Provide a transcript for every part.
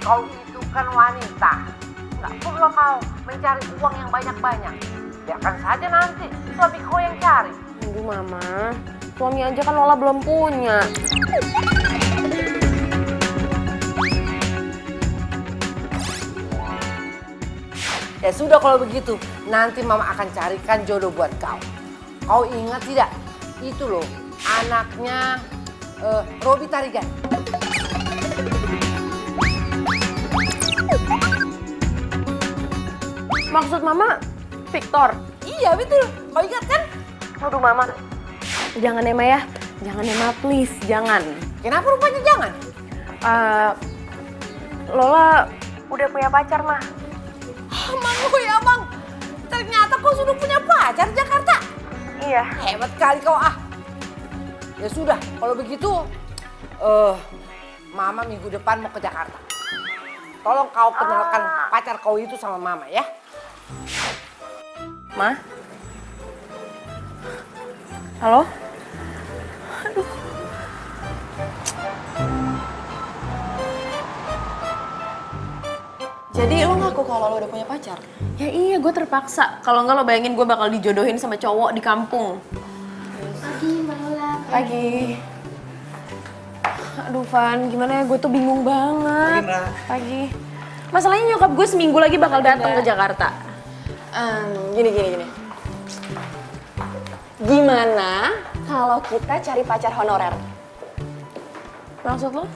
Kau itu kan wanita. Nggak perlu kau mencari uang yang banyak-banyak. Biarkan saja nanti suami kau yang cari. Aduh mama, suami aja kan Lola belum punya. Ya sudah kalau begitu, nanti mama akan carikan jodoh buat kau. Kau ingat tidak? Itu loh, anaknya Robi Tarigan. Maksud mama Victor? Iya betul, kau ingat kan? Aduh mama, jangan ya Ma ya. Jangan ya Ma, please, jangan. Kenapa rupanya jangan? Lola udah punya pacar Ma. Mang, oh ya Mang, ternyata kau sudah punya pacar di Jakarta. Iya. Hebat kali kau ah. Ya sudah, kalau begitu, Mama minggu depan mau ke Jakarta. Tolong kau kenalkan pacar kau itu sama Mama ya. Ma? Halo? Jadi lo ngaku kalau lo udah punya pacar? Ya iya, gue terpaksa. Kalau enggak lo bayangin gue bakal dijodohin sama cowok di kampung. Pagi, Mbak Lola. Pagi. Aduh Van, gimana ya? Gue tuh bingung banget. Pagi. Masalahnya nyokap gue seminggu lagi bakal datang ke Jakarta. Gini. Gimana kalau kita cari pacar honorer? Maksud lo?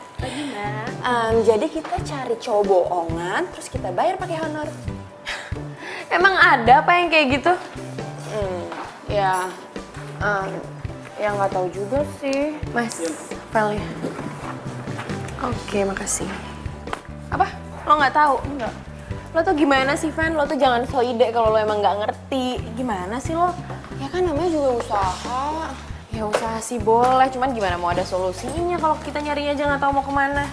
Jadi kita cari cowok bohongan, terus kita bayar pakai honor. Emang ada apa yang kayak gitu? Ya, Ya nggak tahu juga sih. Mas, filenya. Oke, makasih. Apa? Lo nggak tahu? Enggak. Lo tuh gimana sih, Van? Lo tuh jangan so ide kalau lo emang nggak ngerti. Gimana sih lo? ya kan namanya juga usaha. Ya usaha sih boleh, cuman gimana mau ada solusinya kalau kita nyarinya aja nggak tahu mau kemana.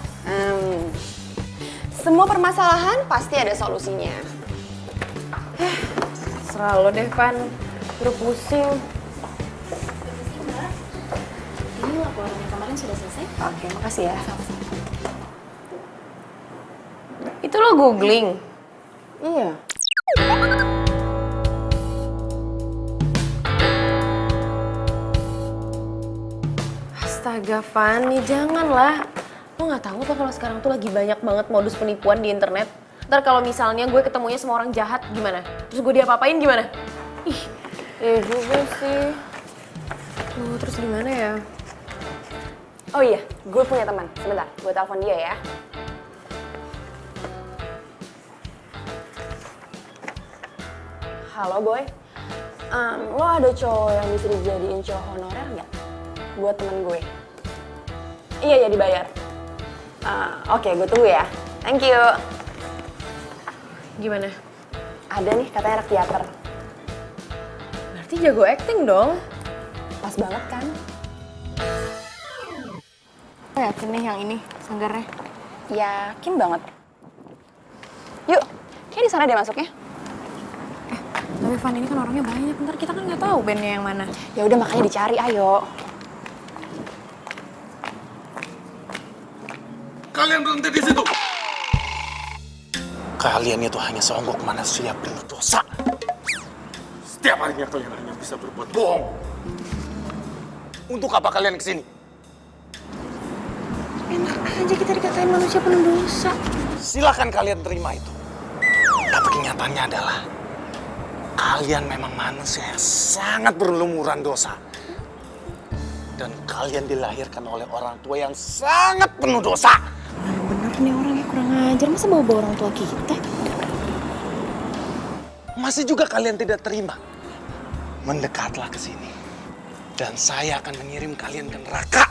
Semua permasalahan pasti ada solusinya. Serah lo deh, Van. Udah pusing. Ini laporannya kemarin sudah selesai. Oke, makasih ya. Itu lo googling? Iya. Astaga, Fanny, janganlah. Lo nggak tahu apa kalau sekarang tuh lagi banyak banget modus penipuan di internet. Ntar kalau misalnya gue ketemunya sama orang jahat, gimana? Terus gue diapa-apain gimana? Ih, ya juga sih. Terus gimana ya? Oh iya, gue punya teman. Sebentar, gue telepon dia ya. Halo boy, lo ada cowok yang bisa dijadiin cowok honorer nggak? Buat temen gue. Iya, dibayar. Oke, gue tunggu ya. Thank you. Gimana? Ada nih, katanya anak teater. Berarti jago acting dong. Pas banget kan? Lo yakin nih yang ini, sanggarnya? Yakin banget. Yuk, kayak di sana dia masuknya. Tapi Van, ini kan orangnya banyak, ntar kita kan nggak tahu bandnya yang mana. Ya udah makanya dicari, ayo. Kalian berhenti di situ. Kalian itu hanya seonggok manusia penuh dosa. Setiap harinya kalian hanya bisa berbuat bohong. Untuk apa kalian kesini? Enak aja kita dikatain manusia penuh dosa. Silakan kalian terima itu. Tapi kenyataannya adalah kalian memang manusia yang sangat berlumuran dosa. Dan kalian dilahirkan oleh orang tua yang sangat penuh dosa. Bener nih orangnya kurang ajar, masa bawa-bawa orang tua kita? Masih juga kalian tidak terima. Mendekatlah ke sini. Dan saya akan mengirim kalian ke neraka.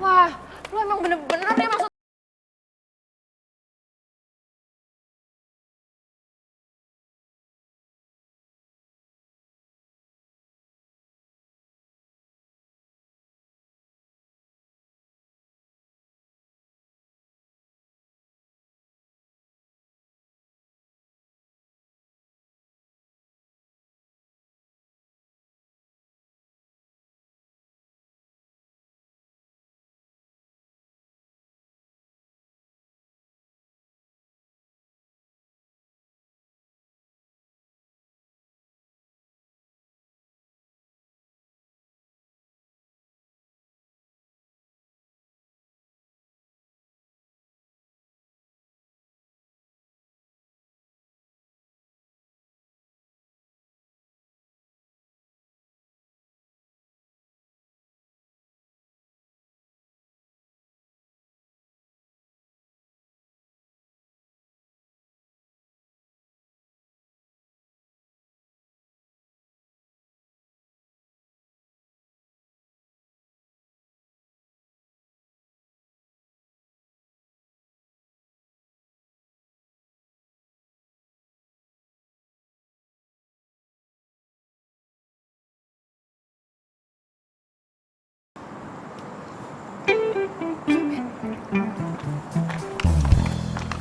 Wah, lu emang bener-bener ya maksud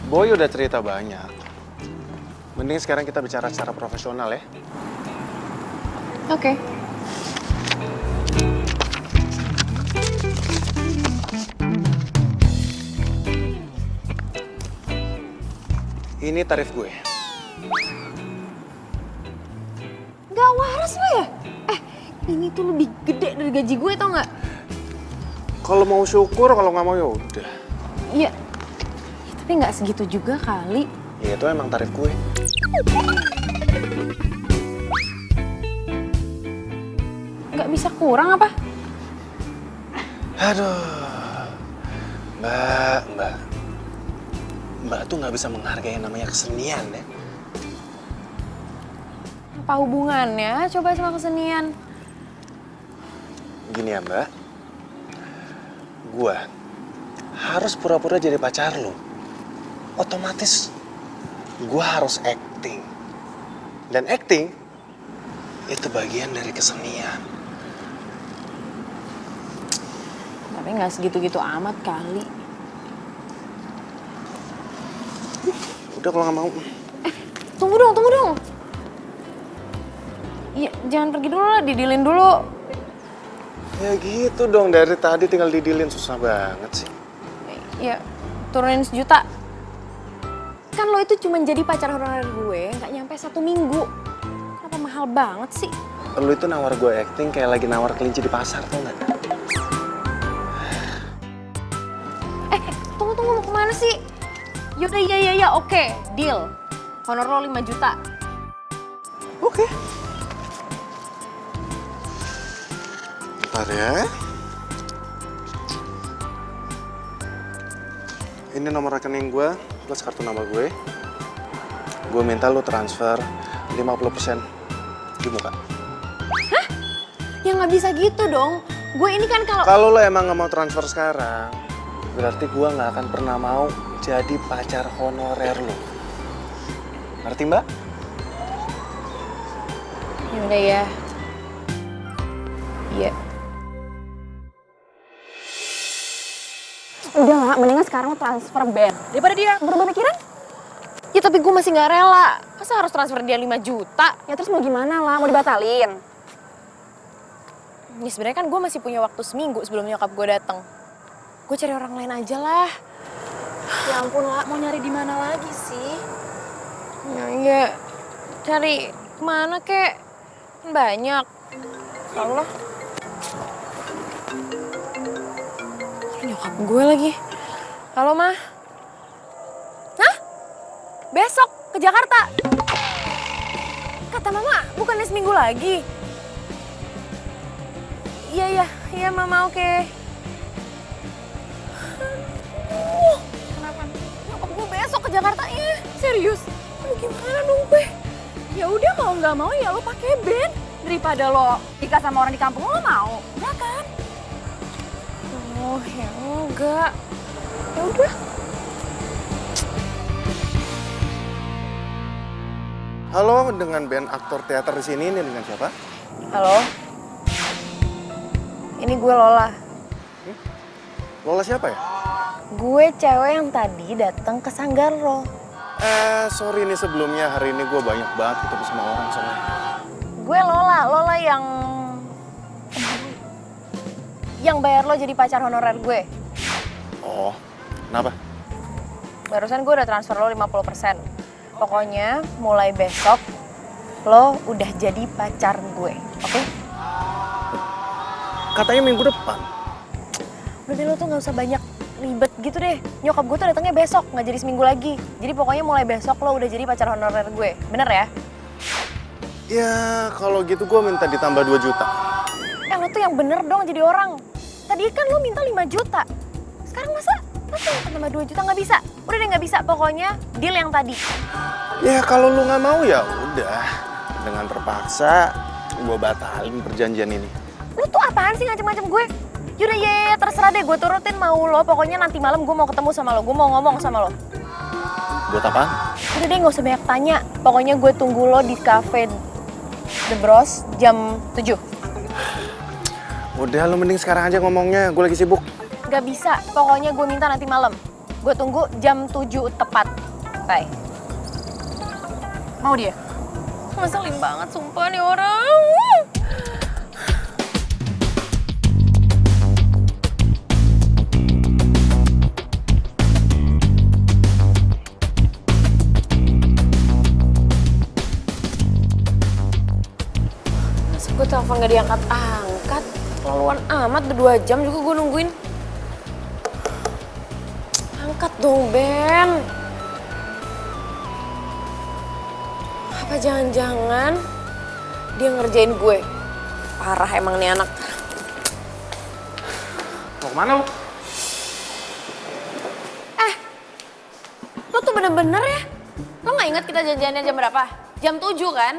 Boy udah cerita banyak. Mending sekarang kita bicara secara profesional ya. Oke. Ini tarif gue. Gak waras lo ya? Ini tuh lebih gede dari gaji gue tau gak? Kalau mau syukur, kalau nggak mau ya udah. Iya. Tapi nggak segitu juga kali. Ya itu emang tarif gue. Nggak bisa kurang apa? Aduh, Mbak tuh nggak bisa menghargai yang namanya kesenian ya. Apa hubungannya coba sama kesenian? Gini ya Mbak, gue harus pura-pura jadi pacar lo. Otomatis gue harus acting. Dan acting itu bagian dari kesenian. Tapi nggak segitu-gitu amat kali. Udah kalau nggak mau. Tunggu dong. Iya, jangan pergi dulu lah, didilin dulu. Ya gitu dong, dari tadi tinggal didilin, susah banget sih. Ya, turunin 1 juta. Kan lo itu cuma jadi pacar honorer gue, nggak nyampe 1 minggu. Kenapa mahal banget sih? Lu itu nawar gue acting kayak lagi nawar kelinci di pasar, tau nggak? Tunggu, mau kemana sih? Yaudah, iya, oke, deal. Honor lo 5 juta. Oke. Bentar ya. Ini nomor rekening gue, plus kartu nama gue. Gue minta lu transfer 50% di muka. Ya nggak bisa gitu dong. Gue ini kan kalau... Kalau lo emang nggak mau transfer sekarang, berarti gue nggak akan pernah mau jadi pacar honorer lo. Ngerti Mbak? Yaudah ya. Iya. Udah lah, mendingan sekarang lo transfer Ben. Daripada dia berubah pikiran. Ya tapi gue masih nggak rela. Masa harus transfer dia 5 juta? Ya terus mau gimana lah, mau dibatalin? Ya sebenarnya kan gue masih punya waktu seminggu sebelum nyokap gue datang. Gue cari orang lain aja lah. Ya ampun lah, mau nyari di mana lagi sih? Ya, cari kemana kek? Kan banyak. Allah. Nyokap gue lagi. Halo, Ma. Hah? Besok ke Jakarta? Kata Mama, bukannya seminggu lagi? Iya, Mama, oke. Kenapa? Nyokap gue besok ke Jakarta, ya? Serius? Aduh, gimana dong gue? Ya udah mau nggak mau ya lo pakai Ben. Daripada lo nikah sama orang di kampung lo mau, ya kan? Oh, ya enggak. Ya udah. Halo, dengan band aktor teater di sini, ini dengan siapa? Halo? Ini gue Lola. Lola siapa ya? Gue cewek yang tadi datang ke sanggar lo. Sorry nih sebelumnya, hari ini gue banyak banget ketemu sama orang soalnya. Gue Lola yang bayar lo jadi pacar honorer gue. Oh, kenapa? Barusan gue udah transfer lo 50%. Pokoknya mulai besok lo udah jadi pacar gue, oke? Katanya minggu depan. Berarti lo tuh gak usah banyak ribet gitu deh. Nyokap gue tuh datangnya besok, gak jadi seminggu lagi. Jadi pokoknya mulai besok lo udah jadi pacar honorer gue, bener ya? Ya, kalau gitu gue minta ditambah 2 juta. Lo tuh yang bener dong jadi orang. Tadi kan lo minta 5 juta. Sekarang masa tambah 2 juta nggak bisa? Udah deh nggak bisa, pokoknya deal yang tadi. Ya kalau lu nggak mau ya udah. Dengan terpaksa gue batalin perjanjian ini. Lo tuh apaan sih ngacem-ngacem gue? Yaudah ya, terserah deh, gue turutin mau lo. Pokoknya nanti malam gue mau ketemu sama lo, gue mau ngomong sama lo. Buat apaan? Udah deh nggak usah banyak tanya. Pokoknya gue tunggu lo di cafe The Bros jam 7. Udah lu mending sekarang aja ngomongnya, gue lagi sibuk. Gak bisa, pokoknya gue minta nanti malam. Gue tunggu jam 7 tepat. Bye. Mau dia? Ngeselin banget sumpah nih orang. Masa gue telepon gak diangkat-angkat? Keterlaluan amat, udah 2 jam juga gue nungguin. Angkat dong, Ben. Apa jangan-jangan dia ngerjain gue? Parah emang nih anak. Mau kemana lu? Lo tuh bener-bener ya? Lo gak ingat kita janjiannya jam berapa? Jam 7 kan?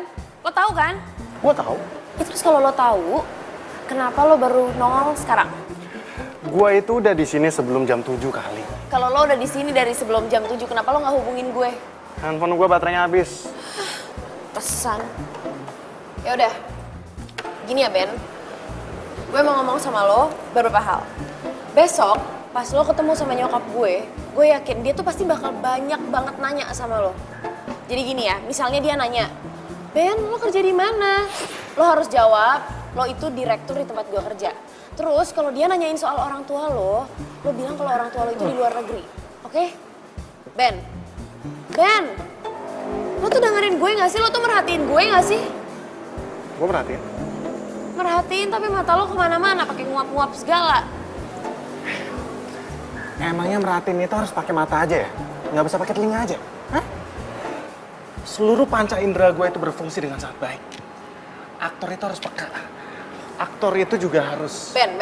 Lo tahu kan? Gua tahu. Ya terus kalau lo tahu, kenapa lo baru nongol sekarang? Gua itu udah di sini sebelum jam 7 kali. Kalau lo udah di sini dari sebelum jam 7, kenapa lo nggak hubungin gue? Handphone gua baterainya habis. Pesan. Ya udah. Gini ya, Ben. Gue mau ngomong sama lo beberapa hal. Besok pas lo ketemu sama nyokap gue yakin dia tuh pasti bakal banyak banget nanya sama lo. Jadi gini ya, misalnya dia nanya, "Ben, lo kerja di mana?" Lo harus jawab, lo itu direktur di tempat gue kerja. Terus kalau dia nanyain soal orang tua lo bilang kalau orang tua lo itu di luar negeri. Oke? Ben. Ben. Lo tuh dengerin gue gak sih? Lo tuh merhatiin gue gak sih? Gua perhatiin. Merhatiin tapi mata lo kemana-mana pakai nguap-nguap segala. Emangnya merhatiin itu harus pakai mata aja ya? Nggak bisa pakai telinga aja? Hah? Seluruh panca indera gue itu berfungsi dengan sangat baik. Aktor itu harus peka. Aktor itu juga harus... Ben.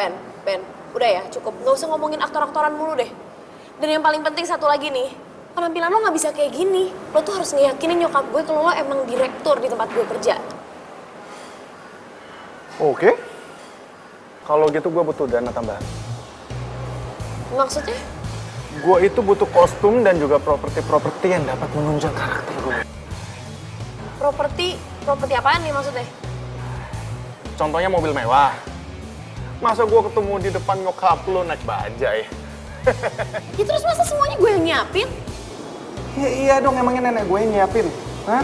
Udah ya, cukup. Gak usah ngomongin aktor-aktoran mulu deh. Dan yang paling penting satu lagi nih, penampilan lo gak bisa kayak gini. Lo tuh harus ngeyakinin nyokap gue kalau lo emang direktur di tempat gue kerja. Oke. Kalau gitu gue butuh dana tambahan. Maksudnya? Gue itu butuh kostum dan juga properti yang dapat menunjang karakter gue. Properti apaan nih maksudnya? Contohnya mobil mewah. Masa gue ketemu di depan nyokap lo naik bajai? Ya terus masa semuanya gue yang nyiapin? Ya iya dong, emangnya nenek gue yang nyiapin. Hah?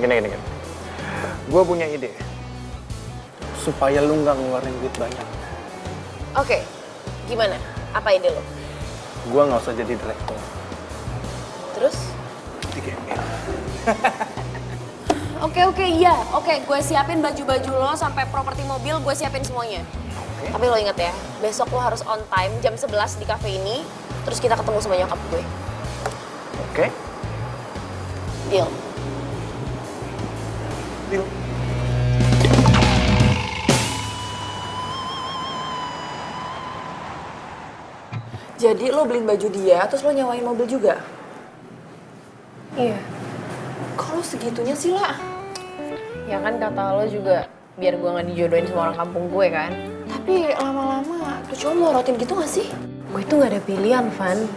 Gini. Gue punya ide. Supaya lu nggak ngeluarin duit banyak. Oke, gimana? Apa ide lo? Gue nggak usah jadi direktur. Terus? Di gembel. Oke, iya. Oke, gue siapin baju-baju lo sampai properti mobil, gue siapin semuanya. Oke. Tapi lo inget ya, besok lo harus on time jam 11 di cafe ini, terus kita ketemu sama nyokap gue. Oke. Deal? Deal. Jadi lo beliin baju dia, terus lo nyewain mobil juga? Iya. Kalau segitunya sih lah. Ya kan kata lo juga biar gue gak dijodohin sama orang kampung gue kan. Tapi lama-lama tuh cowok melorotin gitu gak sih? Gue tuh gak ada pilihan, Van.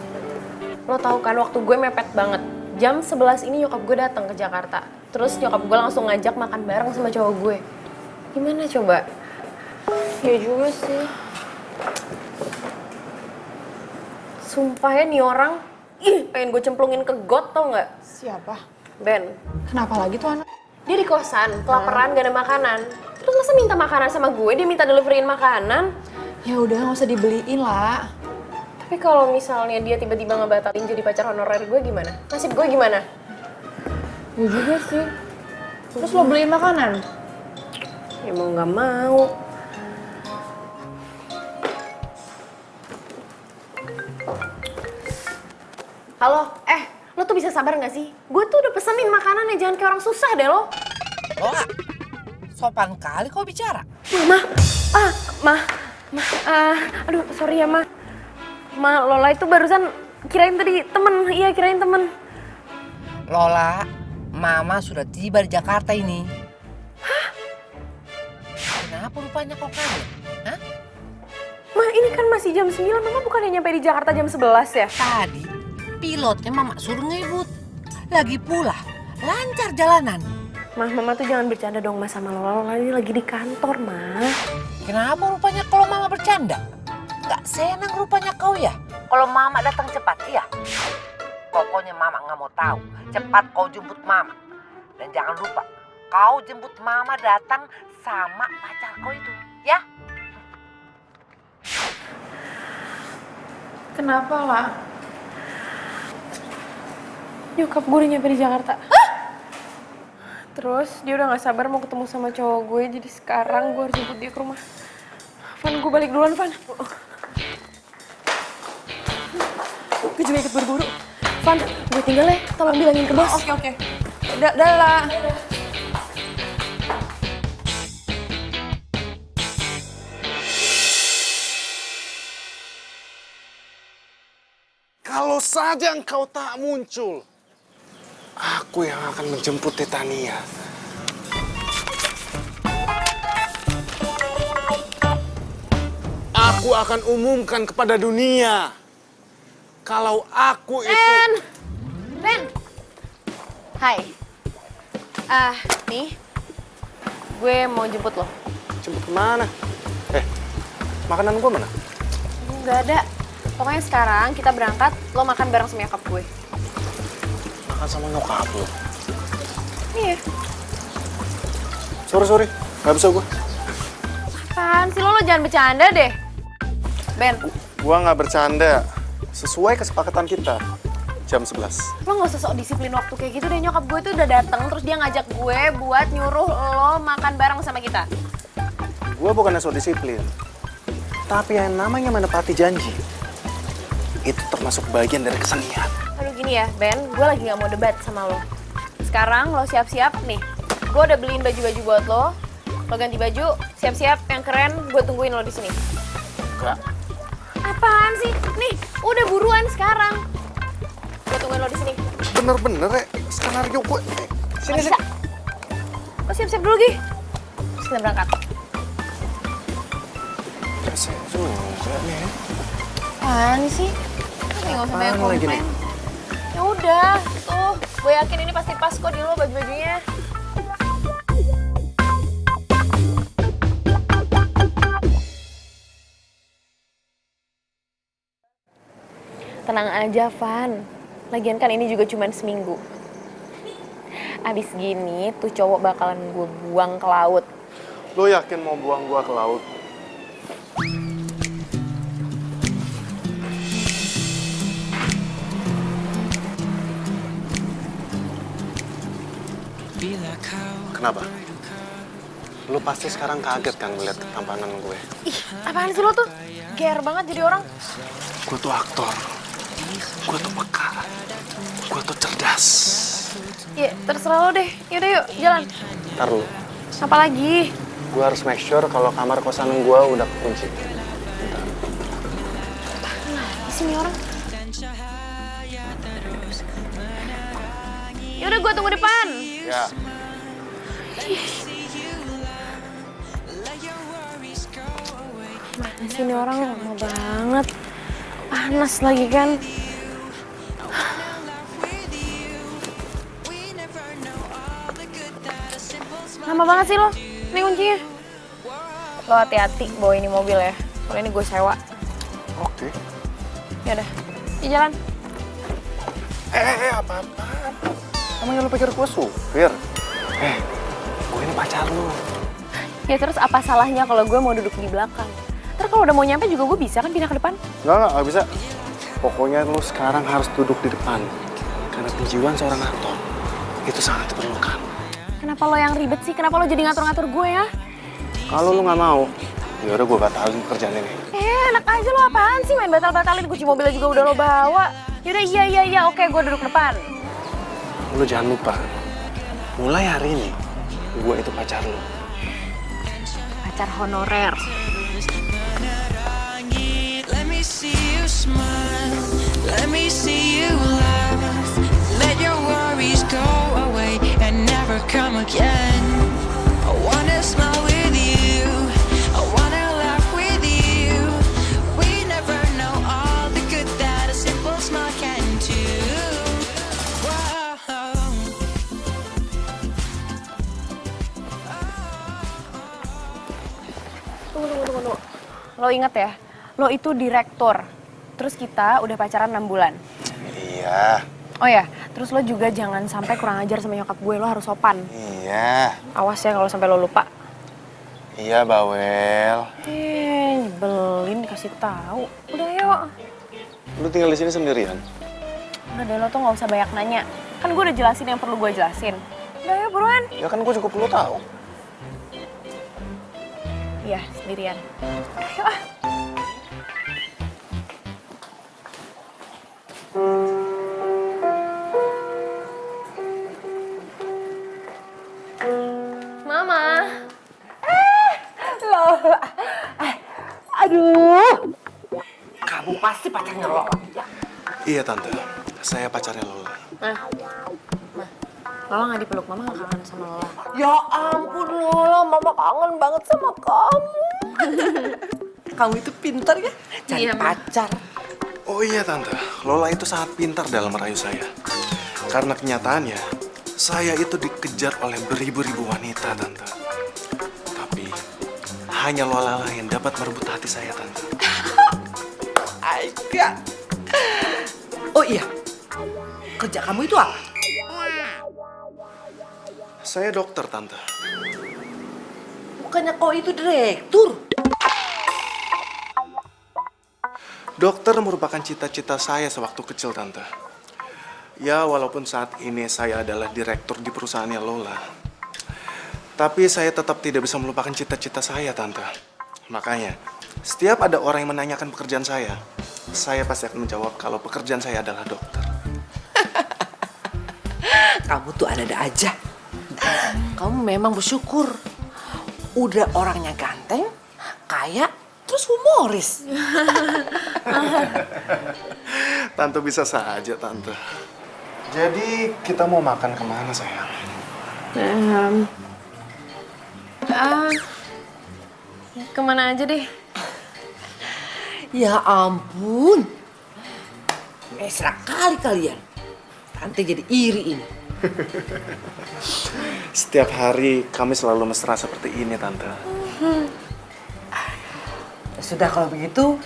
Lo tau kan waktu gue mepet banget. Jam 11 ini nyokap gue datang ke Jakarta. Terus nyokap gue langsung ngajak makan bareng sama cowok gue. Gimana coba? Ya juga sih. Sumpah ya nih orang, pengen gue cemplungin ke got tau gak? Siapa? Ben. Kenapa lagi tuh anak? Dia di kosan, kelaparan, gak ada makanan. Terus masa minta makanan sama gue, dia minta deliveriin makanan. Ya udah nggak usah dibeliin lah. Tapi kalau misalnya dia tiba-tiba ngebatalin jadi pacar honorer gue gimana? Nasib gue gimana? Ya juga sih. Terus lo beliin makanan? Ya mau gak mau. Halo, lo tuh bisa sabar gak sih? Gue tuh udah pesenin makanannya, jangan kayak orang susah deh lo. Lola, sopan kali kau bicara. Aduh sorry ya Lola itu barusan kirain tadi temen, iya kirain temen. Lola, Mama sudah tiba di Jakarta ini. Hah? Kenapa rupanya kau kaget? Hah? Ma, ini kan masih jam 9, Mama bukannya nyampe di Jakarta jam 11 ya? Tadi pilotnya Mama suruh ngebut. Lagi pula lancar jalanan. Mama tuh jangan bercanda dong sama Lola ini lagi di kantor, Ma. Kenapa rupanya kalau mama bercanda? Gak senang rupanya kau ya? Kalau mama datang cepat, iya? Pokoknya mama gak mau tahu. Cepat kau jemput mama. Dan jangan lupa, kau jemput mama datang sama pacar kau itu, ya? Kenapa lah? Nyokap gue udah nyampe di Jakarta. Terus dia udah gak sabar mau ketemu sama cowok gue, jadi sekarang gue harus jemput dia ke rumah. Van, gue balik duluan, Van. Gue juga ikut buru-buru. Van, gue tinggal ya, tolong bilangin ke bos. Oke. Dah lah. Kalau saja engkau tak muncul, aku yang akan menjemput Titania. Aku akan umumkan kepada dunia kalau aku itu... Ren! Hai. Nih. Gue mau jemput lo. Jemput kemana? Makanan gua mana? Nggak ada. Pokoknya sekarang kita berangkat, lo makan bareng sama nyokap gue. Makan sama nyokap lo? Iya. Sorry. Gak bisa gua. Apaan sih lo jangan bercanda deh. Ben, Gua nggak bercanda. Sesuai kesepakatan kita. Jam 11. lo gak usah sok disiplin waktu kayak gitu deh. Nyokap gue tuh udah dateng, terus dia ngajak gue buat nyuruh lo makan bareng sama kita. Gua bukannya so disiplin. Tapi yang namanya menepati janji, itu termasuk bagian dari kesenian. Aduh gini ya, Ben, gue lagi gak mau debat sama lo. Sekarang lo siap-siap nih. Gue udah beliin baju-baju buat lo. Lo ganti baju, siap-siap yang keren, gue tungguin lo di sini. Enggak. Apaan sih? Nih, udah buruan sekarang. Gue tungguin lo di sini. Bener-bener ya, skenario gue. Sini. Lo siap-siap dulu, Gi. Terus kita berangkat. Saya juga nih. Apaan sih? Nih, gak usah banyak Apaan lagi komplain. nih? Ya udah, tuh. Gue yakin ini pasti pas kok di lo baju-bajunya. Tenang aja, Van. Lagian kan ini juga cuma seminggu. Abis gini, tuh cowok bakalan gue buang ke laut. Lo yakin mau buang gua ke laut? Kenapa? Lo pasti sekarang kaget kan ngeliat ketampanan gue. Ih, apaan sih lo tuh? Ger banget jadi orang. Gue tuh aktor. Gue tuh peka. Gue tuh cerdas. Ya, terserah lo deh. Yaudah yuk, jalan. Ntar lu. Apa lagi? Gue harus make sure kalau kamar kosan gue udah kekunci. Di sini orang. Yaudah, gue tunggu depan. Ya. Mana sih ini orang lama banget. Panas lagi kan. Lama banget sih lo. Ini kuncinya. Lo hati-hati bawa ini mobil ya. Kalau ini gue sewa. Oke. Yaudah, di jalan. Apa-apaan? Emangnya lo pikir gue supir? Gue ini pacar lo. Ya terus apa salahnya kalau gue mau duduk di belakang? Ntar kalau udah mau nyampe juga gue bisa kan pindah ke depan? Nggak bisa. Pokoknya lo sekarang harus duduk di depan. Karena penjiwaan seorang aktor itu sangat diperlukan. Kenapa lo yang ribet sih? Kenapa lo jadi ngatur-ngatur gue ya? Kalau lo nggak mau, ya udah gue batalin pekerjaan ini. Enak aja lo, apaan sih main batal-batalin? Kunci mobilnya juga udah lo bawa. Yaudah iya, oke gue duduk depan. Lo jangan lupa, mulai hari ini gue itu pacar lo. Pacar honorer. Let me see you smile, let me see you laugh. Let your worries go away and never come again. I wanna smile with you, I wanna laugh with you. We never know all the good that a simple smile can do. Whoa. Tunggu. lo inget ya, lo itu direktur. Terus kita udah pacaran 6 bulan. Iya. Oh ya, terus lo juga jangan sampai kurang ajar sama nyokap gue, lo harus sopan. Iya. Awas ya kalau sampai lo lupa. Iya, Bawel. Nyebelin kasih tahu. Udah yuk. Lu tinggal di sini sendirian? Udah deh, lo tuh nggak usah banyak nanya. Kan gue udah jelasin yang perlu gue jelasin. Udah yuk buruan. Ya kan gue juga perlu tahu. Iya, sendirian. Ayo ah. Mama. Aduh, kamu pasti pacarnya Lola. Iya, Tante. Saya pacarnya Lola. Lola nggak dipeluk, Mama nggak kangen sama Lola. Ya ampun Lola, mama kangen banget sama kamu. Kamu itu pintar ya, cari Iya, Ma. pacar. Oh iya, Tante. Lola itu sangat pintar dalam merayu saya. Karena kenyataannya, saya itu dikejar oleh beribu-ribu wanita, Tante. Tapi, hanya Lola lah yang dapat merebut hati saya, Tante. Aika. Oh iya, kerja kamu itu apa? Saya dokter, Tante. Bukannya kau itu direktur? Dokter merupakan cita-cita saya sewaktu kecil, Tante. Ya, walaupun saat ini saya adalah direktur di perusahaannya Lola. Tapi saya tetap tidak bisa melupakan cita-cita saya, Tante. Makanya, setiap ada orang yang menanyakan pekerjaan saya pasti akan menjawab kalau pekerjaan saya adalah dokter. Kamu tuh ada-ada aja. Kamu memang bersyukur. Udah orangnya ganteng, kaya, terus humoris. Tante bisa saja, Tante. Jadi, kita mau makan kemana, sayang? Kemana aja deh? Ya ampun. Mesra kali kalian. Tante jadi iri ini. Setiap hari kami selalu mesra seperti ini, Tante. Ya sudah kalau begitu,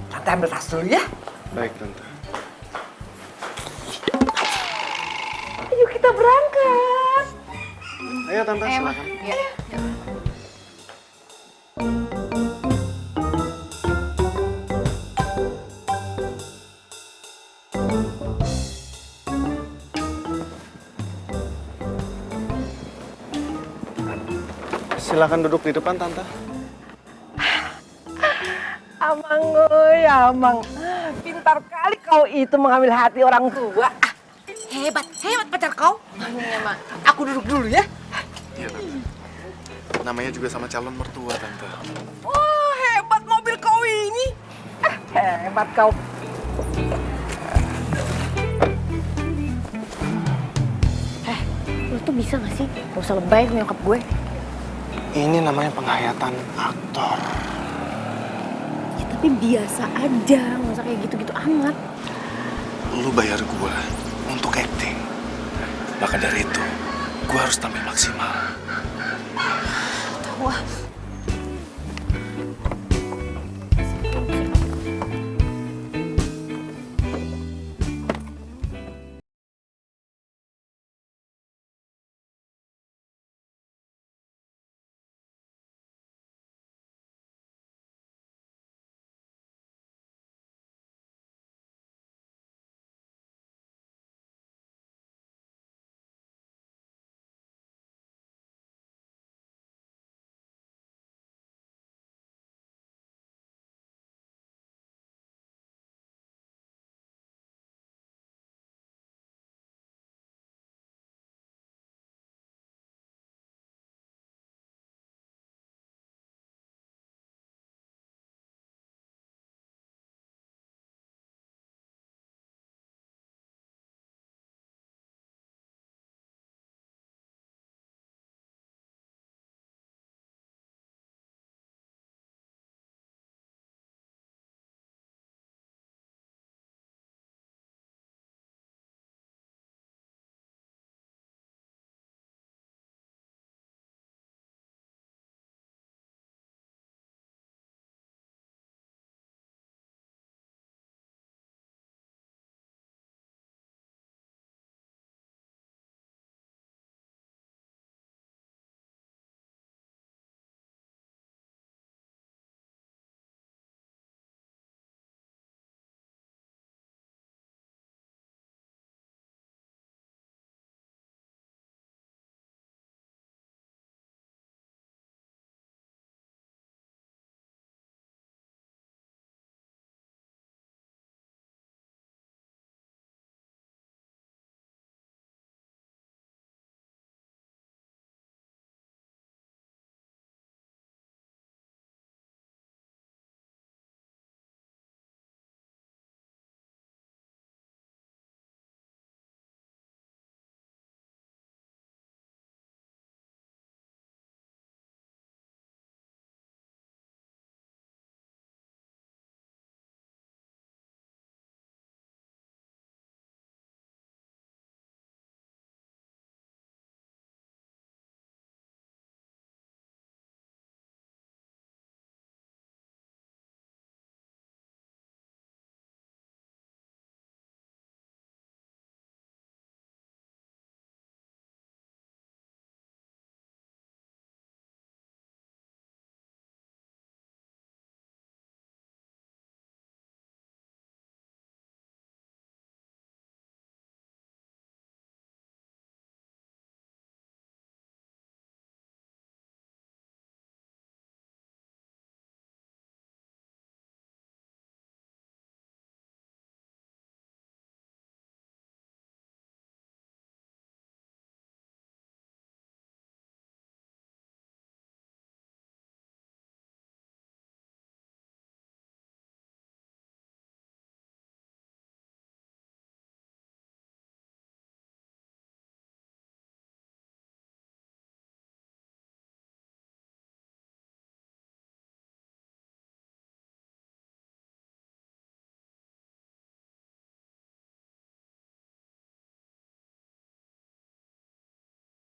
Tante ambil tas dulu ya. Baik, Tante. Ayo kita berangkat. Ayo, Tante, silakan. Ya. Silakan duduk di depan, Tante. Amang, oi, Amang. Pintar kali kau itu mengambil hati orang tua. Hebat, hebat pacar kau. Iya, Mak. Aku duduk dulu ya. Iya, Tante. Namanya juga sama calon mertua, Tante. Wah, hebat mobil kau ini. Hebat kau. Lo tuh bisa gak sih? Gak usah lebay sama nyokap gue. Ini namanya penghayatan aktor. Ya tapi biasa aja, gak usah kayak gitu-gitu amat. Lu bayar gua untuk acting. Maka dari itu, gua harus tampil maksimal. Tahu ah.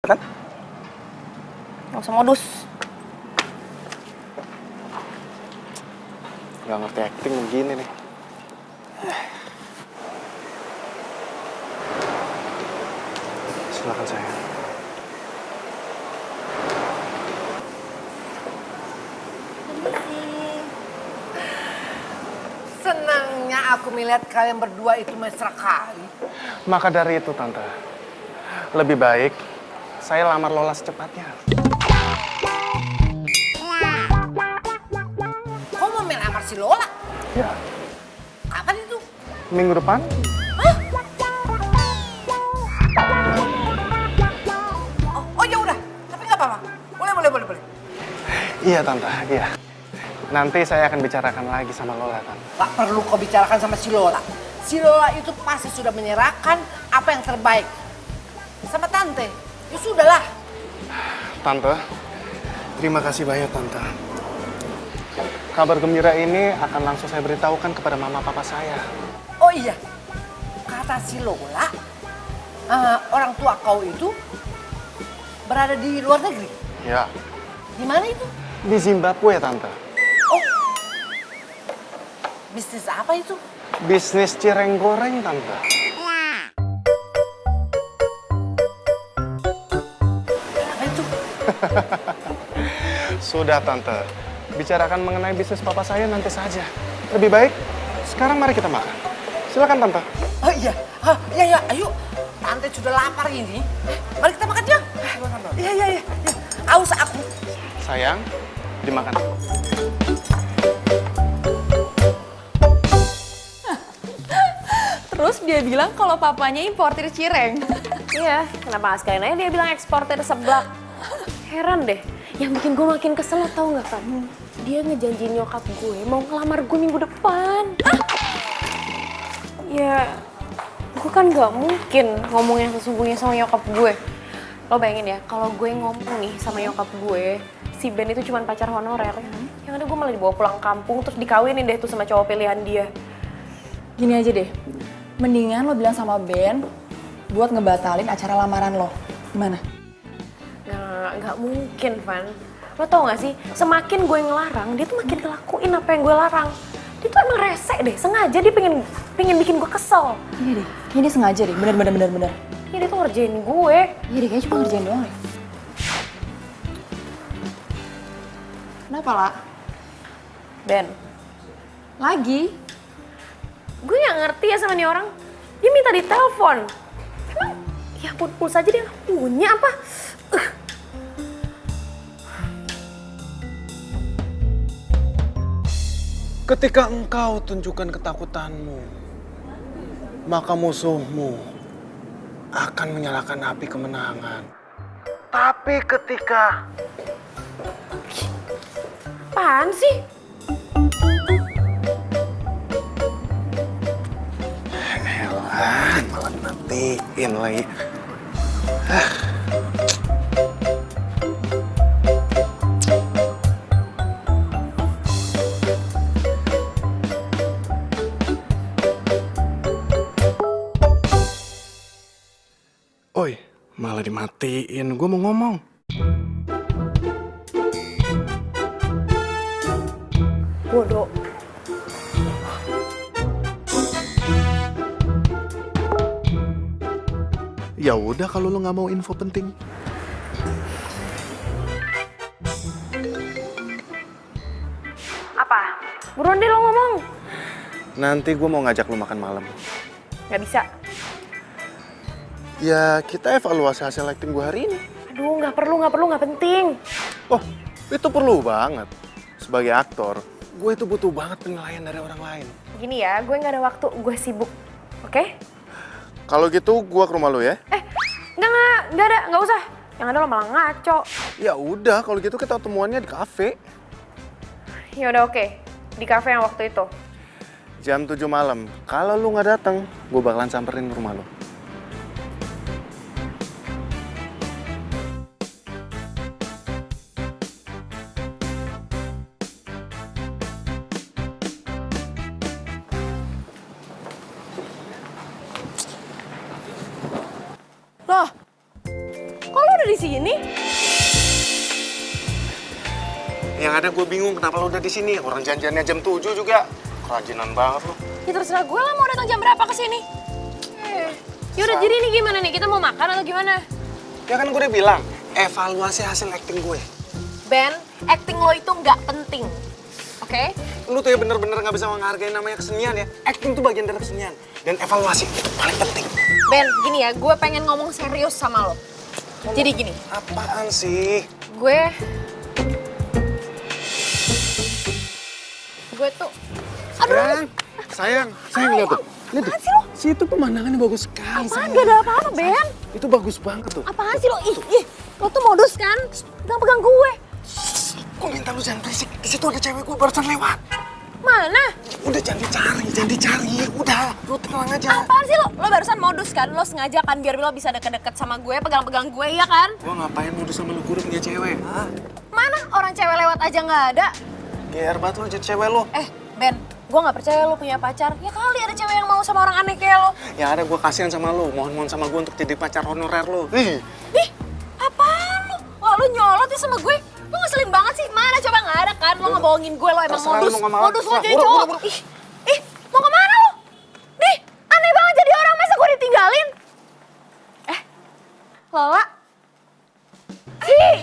Kan? Gak usah modus. Gak ngerti acting begini nih. Silakan sayang. Senangnya aku melihat kalian berdua itu mesra kali. Maka dari itu, Tante, lebih baik saya lamar Lola secepatnya. Kau mau melamar si Lola? Ya, Kapan itu? minggu depan. Oh ya udah, tapi nggak apa-apa. Boleh. Iya, Tante, iya. Nanti saya akan bicarakan lagi sama Lola, Tante. Gak perlu kau bicarakan sama si Lola. Si Lola itu pasti sudah menyerahkan apa yang terbaik sama Tante. Ya sudahlah. Tante, terima kasih banyak, Tante. Kabar gembira ini akan langsung saya beritahukan kepada mama papa saya. Oh iya, kata si Lola, orang tua kau itu berada di luar negeri. Ya, Di mana itu? di Zimbabwe, Tante. Oh, bisnis apa itu? Bisnis cireng goreng, Tante. Apa itu? Sudah, Tante. Bicarakan mengenai bisnis papa saya nanti saja. Lebih baik, sekarang mari kita makan. Silakan, Tante. Oh iya, ya, ayo. Tante sudah lapar ini. Mari kita makan ya. Iya. Aus aku. Sayang, dimakan. Terus dia bilang kalau papanya importir cireng. Iya, kenapa nggak sekalian aja dia bilang eksportir seblak. Heran deh, yang bikin gue makin kesel tau nggak kan? Dia ngejanjiin nyokap gue mau ngelamar gue minggu depan. Ya, gue kan nggak mungkin ngomong yang sesungguhnya sama nyokap gue. Lo bayangin ya, kalau gue ngomong nih sama nyokap gue, si Ben itu cuma pacar honorer. Yang ada gue malah dibawa pulang kampung terus dikawinin deh tuh sama cowok pilihan dia. Gini aja deh, mendingan lo bilang sama Ben buat ngebatalin acara lamaran lo. Gimana? Nggak mungkin, Van. Lo tau gak sih, semakin gue ngelarang, dia tuh makin ngelakuin apa yang gue larang. Dia tuh emang rese deh, sengaja dia pengen bikin gue kesel. Iya deh, kayaknya dia sengaja deh, bener. Ya dia tuh ngerjain gue. Iya deh, kayaknya cuma ngerjain doang deh. Kenapa, La? Ben, Lagi? gue gak ngerti ya sama nih orang. Dia minta ditelepon. Emang, ya ampun, pulsa aja dia gak punya apa? Ketika engkau tunjukkan ketakutanmu, maka musuhmu akan menyalakan api kemenangan. Tapi ketika... Apaan sih? Elah, malah matiin lagi. Oi, malah dimatiin. Gue mau ngomong. Bodoh. Ya udah kalau lo nggak mau info penting. Apa? Buruan deh lo ngomong. Nanti gue mau ngajak lo makan malam. Gak bisa. Ya kita evaluasi hasil acting gue hari ini. Aduh, gak perlu, gak penting. Oh, itu perlu banget. Sebagai aktor, gue itu butuh banget penilaian dari orang lain. Gini ya, gue gak ada waktu, gue sibuk. Oke? Kalau gitu, gue ke rumah lo ya. Enggak ada, gak usah. Yang ada lo malah ngaco. Ya udah, kalau gitu kita ketemuannya di kafe. Ya udah oke, di kafe yang waktu itu. Jam 7 malam. Kalau lu nggak datang, gue bakalan samperin ke rumah lo. Loh, kok lo udah udah di sini? Yang ada gue bingung kenapa lo udah di sini. Orang janjiannya jam 7 juga. Kerajinan banget lo. Ya terserah gue lah mau datang jam berapa ke sini. Yaudah, jadi ini gimana nih? Kita mau makan atau gimana? Ya kan gue udah bilang, evaluasi hasil acting gue. Ben, acting lo itu nggak penting. Oke? Lu tuh ya bener-bener gak bisa menghargai namanya kesenian ya. Acting tuh bagian dari kesenian. Dan evaluasi paling penting. Ben, gini ya, gue pengen ngomong serius sama lo. Jadi gini, Apaan sih? gue tuh, Sayang lihat tuh. Lihat tuh. Situ pemandangannya bagus sekali. apaan gak ada apa-apa, Ben? Itu bagus banget tuh. Apaan sih lo? Ih, lo tuh modus kan? Pegang gue. Gue minta lu jangan berisik. Di situ ada cewek gue barusan lewat. Mana? Udah jangan dicari. Udah, lu tenang aja. Apaan sih lo? Lo barusan modus kan? Lo sengaja kan biar lo bisa deket-deket sama gue, pegang-pegang gue, ya kan? Gue ngapain modus sama lu, gue udah punya cewek. Hah? Mana orang cewek lewat aja nggak ada? GR banget lu jadi cewek lu. Ben, gue nggak percaya lo punya pacar. Ya kali ada cewek yang mau sama orang aneh kayak lo. Yang ada gue kasihan sama lu. Mohon sama gue untuk jadi pacar honorer lu. Ih, apaan lo? Wah, lo nyolot ya sama gue? Lo ngeselin banget sih. Mana coba nggak ada kan? Lo ngebohongin gue, lo emang Terserah modus. lu mau kemana. Modus lo Terserah. jadi Buru, cowok. buru. Mau kemana lo? Nih, aneh banget jadi orang. Masa gue ditinggalin? Lola?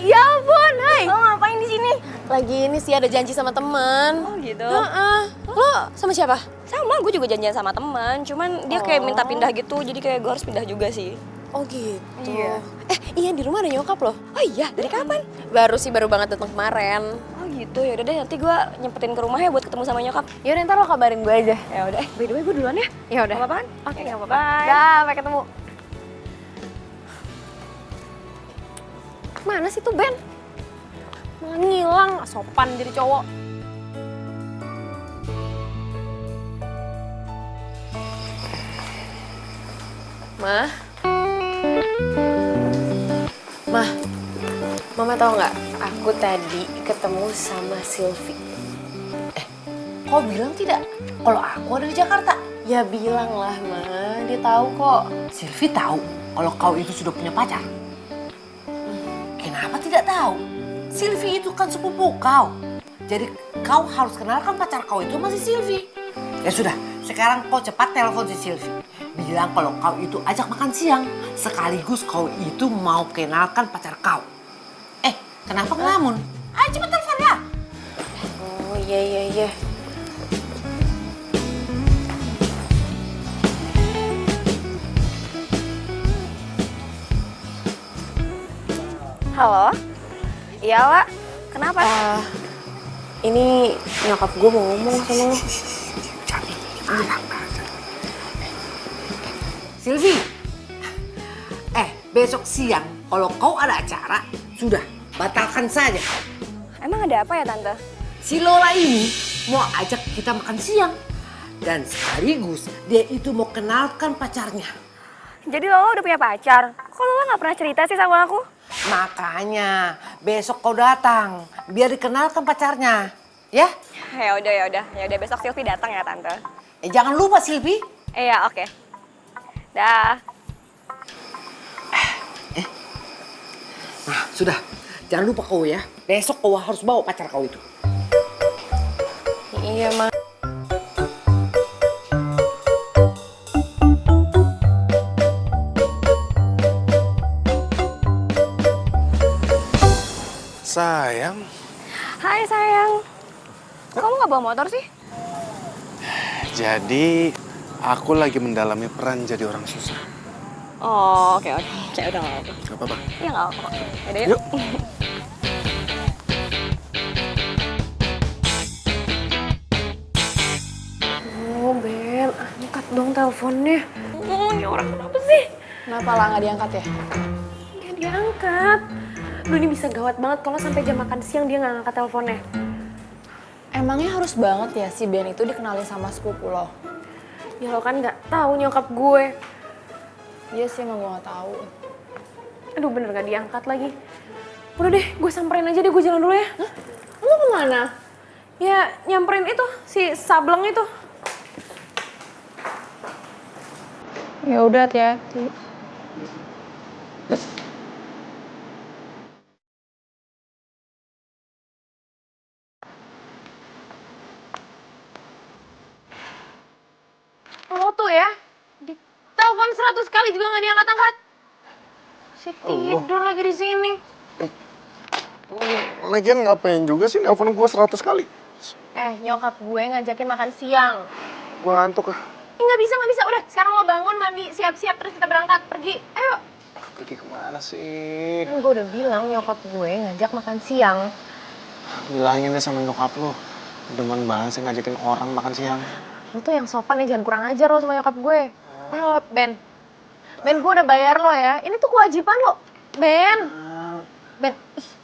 Ya ampun, hai. Lo ngapain di sini? Lagi ini sih ada janji sama teman. Oh gitu? Lo sama siapa? Sama, gue juga janjian sama teman. Cuman dia kayak minta pindah gitu, jadi kayak gue harus pindah juga sih. Oh gitu. Iya. Iya di rumah ada nyokap loh. Oh iya, dari kapan? Baru banget datang kemarin. Oh gitu, yaudah deh nanti gue nyempetin ke rumah ya buat ketemu sama nyokap. Yaudah ntar lo kabarin gue aja. Ya udah, by the way gue duluan ya. Ya udah. Gak apa-apaan? Oke, nggak apa-apa. Bye. Dah, sampai ketemu. Mana sih tuh Ben? Malah ngilang, sopan jadi cowok. Mah, Mama tahu nggak? Aku tadi ketemu sama Sylvie. Kau bilang tidak? Kalau aku ada di Jakarta. Ya bilang lah, Ma. Dia tahu kok. Sylvie tahu kalau kau itu sudah punya pacar. Kenapa tidak tahu? Sylvie itu kan sepupu kau. Jadi kau harus kenalkan pacar kau itu masih Sylvie. Ya sudah, sekarang kau cepat telepon si Sylvie. Bilang kalau kau itu ajak makan siang. Sekaligus kau itu mau kenalkan pacar kau. Kenapa ngelamun? Ayo cepat telepon ya. Oh iya. Halo? Iya, Wak. Kenapa? Ini nyokap gue mau ngomong sama lo. Sylvie. Besok siang kalau kau ada acara, sudah batalkan saja. Emang ada apa ya, Tante? Si Lola ini mau ajak kita makan siang. Dan sekaligus dia itu mau kenalkan pacarnya. Jadi Lola udah punya pacar? Kok Lola gak pernah cerita sih sama aku? Makanya besok kau datang biar dikenalkan pacarnya. Ya? Ya udah besok Sylvie datang ya, Tante. Jangan lupa Sylvie. Iya, oke. Dah. Nah, sudah. Jangan lupa kau ya. Besok kau harus bawa pacar kau itu. Iya, Ma. Sayang. Hai, sayang. Kamu gak bawa motor sih? Jadi, aku lagi mendalami peran jadi orang susah. Oh, oke. Udah gak apa-apa. Gak apa-apa. Iya gak apa-apa. Yaudah yuk. Yuk. Oh, Ben, angkat dong teleponnya. Ini orang kenapa sih? Kenapa lah nggak diangkat ya? Nggak diangkat. Duh, ini bisa gawat banget kalau sampai jam makan siang dia nggak ngangkat teleponnya. Emangnya harus banget ya si Ben itu dikenalin sama sepupu lo? Ya lo kan nggak tahu nyokap gue. Iya sih, emang gue nggak tahu. Aduh, bener nggak diangkat lagi. Udah deh, gue samperin aja deh, gue jalan dulu ya. Hah? Lo kemana? Ya nyamperin itu, si Sableng itu. Ya udah, hati-hati. Telepon 100 kali juga nggak diangkat-angkat. Si tidur lagi di sini. Lagian ngapain juga sih nelfon gue 100 kali? Nyokap gue ngajakin makan siang. Gue ngantuk ah. Nggak bisa. Udah, sekarang lo bangun, mandi, siap-siap, terus kita berangkat. Pergi, ayo. Pergi kemana sih? Kan gue udah bilang nyokap gue ngajak makan siang. Bilangin deh sama nyokap lo. Demen banget sih ngajakin orang makan siang. Lo tuh yang sopan ya, jangan kurang ajar lo sama nyokap gue. Ayo, Ben. Ben, gue udah bayar lo ya. Ini tuh kewajiban lo. Ben. Ben,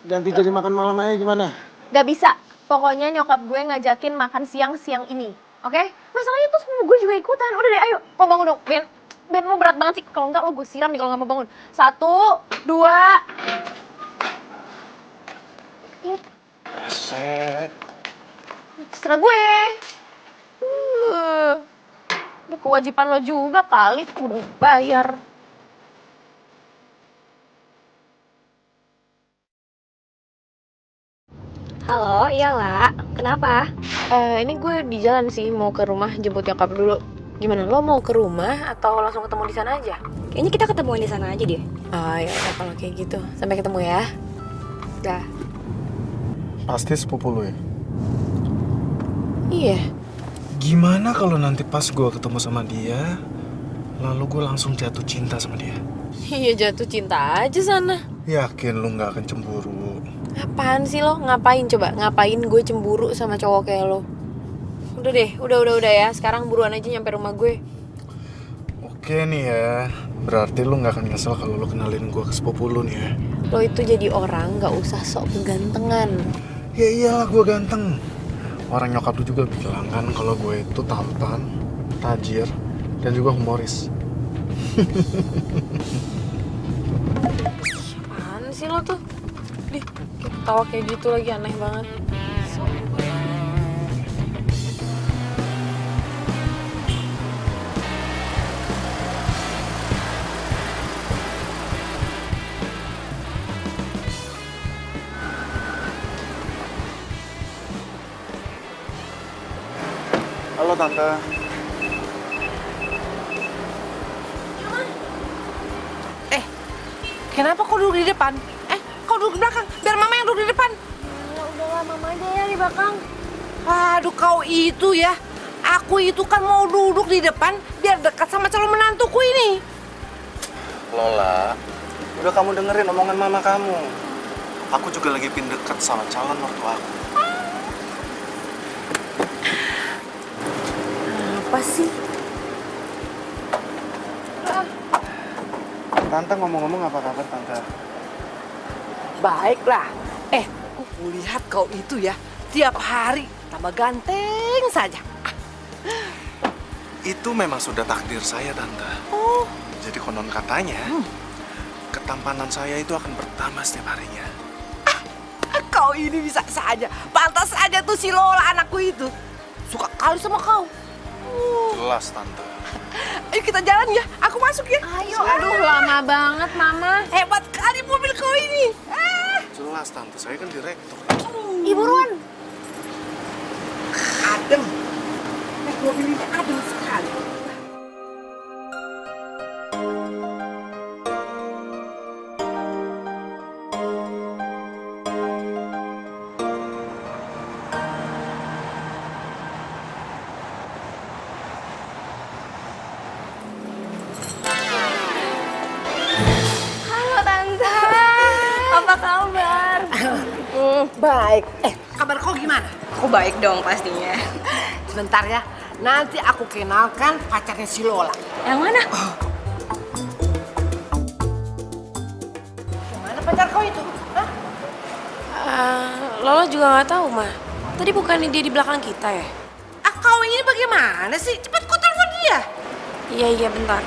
Ganti jadi makan malam aja gimana? gak bisa. Pokoknya nyokap gue ngajakin makan siang ini. Oke? Masalahnya tuh semua gue juga ikutan. Udah deh, ayo. Lo bangun dong, Ben. Ben, lo berat banget sih. Kalau enggak, lo gue siram nih kalau nggak mau bangun. 1, 2. Set. Terserah gue. Ini kewajiban lo juga kali. Udah bayar. Halo, iya lah. Kenapa? Ini gue di jalan sih, mau ke rumah jemput nyokap dulu. Gimana, lo mau ke rumah atau langsung ketemu di sana aja? Kayaknya kita ketemuan di sana aja deh. Ya udah kalau kayak gitu. Sampai ketemu ya. Dah. Pasti sepupu lo ya? Iya. Gimana kalau nanti pas gue ketemu sama dia, lalu gue langsung jatuh cinta sama dia? Iya, jatuh cinta aja sana. Yakin lo nggak akan cemburu? Apaan sih lo? Ngapain coba? Ngapain gue cemburu sama cowok kayak lo? Udah deh, udah ya. Sekarang buruan aja nyampe rumah gue. Oke nih ya, berarti lo nggak akan nyesel kalau lo kenalin gue ke sepupu lo nih ya? Lo itu jadi orang gak usah sok kegantengan. Ya iyalah gue ganteng. Orang nyokap lu juga bilang kan kalau gue itu tampan, tajir, dan juga humoris. Apaan sih lo tuh? Dih, ketawa kayak gitu lagi, aneh banget. Halo Tante. Kenapa kau duduk di depan? Kau duduk di belakang, biar mama yang duduk di depan. Ya udahlah, mama aja ya di belakang. Aduh, kau itu ya. Aku itu kan mau duduk di depan biar dekat sama calon menantuku ini. Lola, udah kamu dengerin omongan mama kamu. Aku juga lagi pin dekat sama calon mertua aku. Apa sih? Tante ngomong-ngomong apa kabar Tante? Baiklah. Aku lihat kau itu ya, tiap hari tambah ganteng saja. Itu memang sudah takdir saya Tante. Oh, Jadi konon katanya, ketampanan saya itu akan bertambah setiap harinya. kau ini bisa saja. Pantas saja tuh si Lola anakku itu. Suka kali sama kau. Jelas Tante. Ayo kita jalan ya, aku masuk ya. Ayo, aduh lama banget mama. Hebat kali mobil kau ini. Jelas Tante, saya kan direktur. Ih, buruan. Adem. Naik mobil ini adem sekali. Halo Tante. Apa kabar? Baik. Kabar kau gimana? Aku baik dong pastinya. Sebentar ya, nanti aku kenalkan pacarnya si Lola. Yang mana? Gimana pacar kau itu? Hah? Lola juga nggak tahu mah. Tadi bukannya dia di belakang kita ya? Kau ini bagaimana sih? Cepat kau telepon dia. Iya bentar.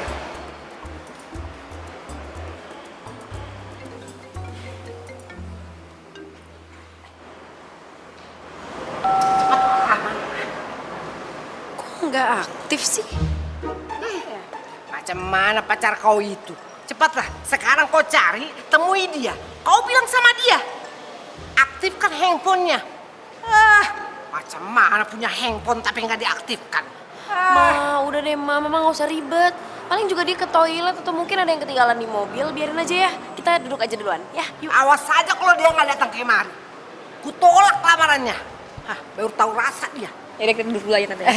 Kok nggak aktif sih? Macam mana pacar kau itu? Cepatlah, sekarang kau cari, temui dia. Kau bilang sama dia, aktifkan handphonenya. Macam mana punya handphone tapi nggak diaktifkan? Ma, udah deh Ma, Mama nggak usah ribet. Paling juga dia ke toilet atau mungkin ada yang ketinggalan di mobil. Biarin aja ya, kita duduk aja duluan. Ya, yuk. Awas saja kalau dia nggak datang kemari. Kutolak lamarannya. Hah, baru tahu rasa dia. Yaudah kita duduk dulu aja tante.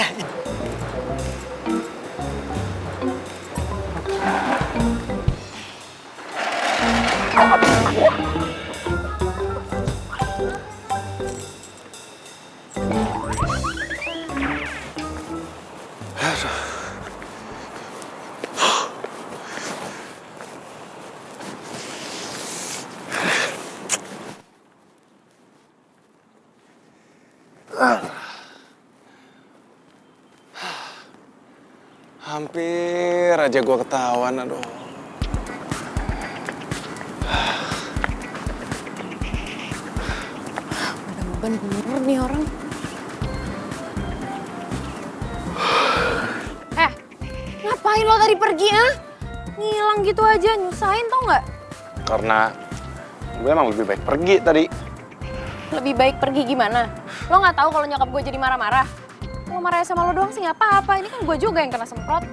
Hampir aja gue ketahuan, aduh. Beban bener nih orang. Ngapain lo tadi pergi, ah? Ngilang gitu aja, nyusahin tau nggak? Karena gue emang lebih baik pergi tadi. Lebih baik pergi gimana? Lo nggak tahu kalau nyokap gue jadi marah-marah? Lo marah sama lo doang sih nggak apa-apa, ini kan gue juga yang kena semprot.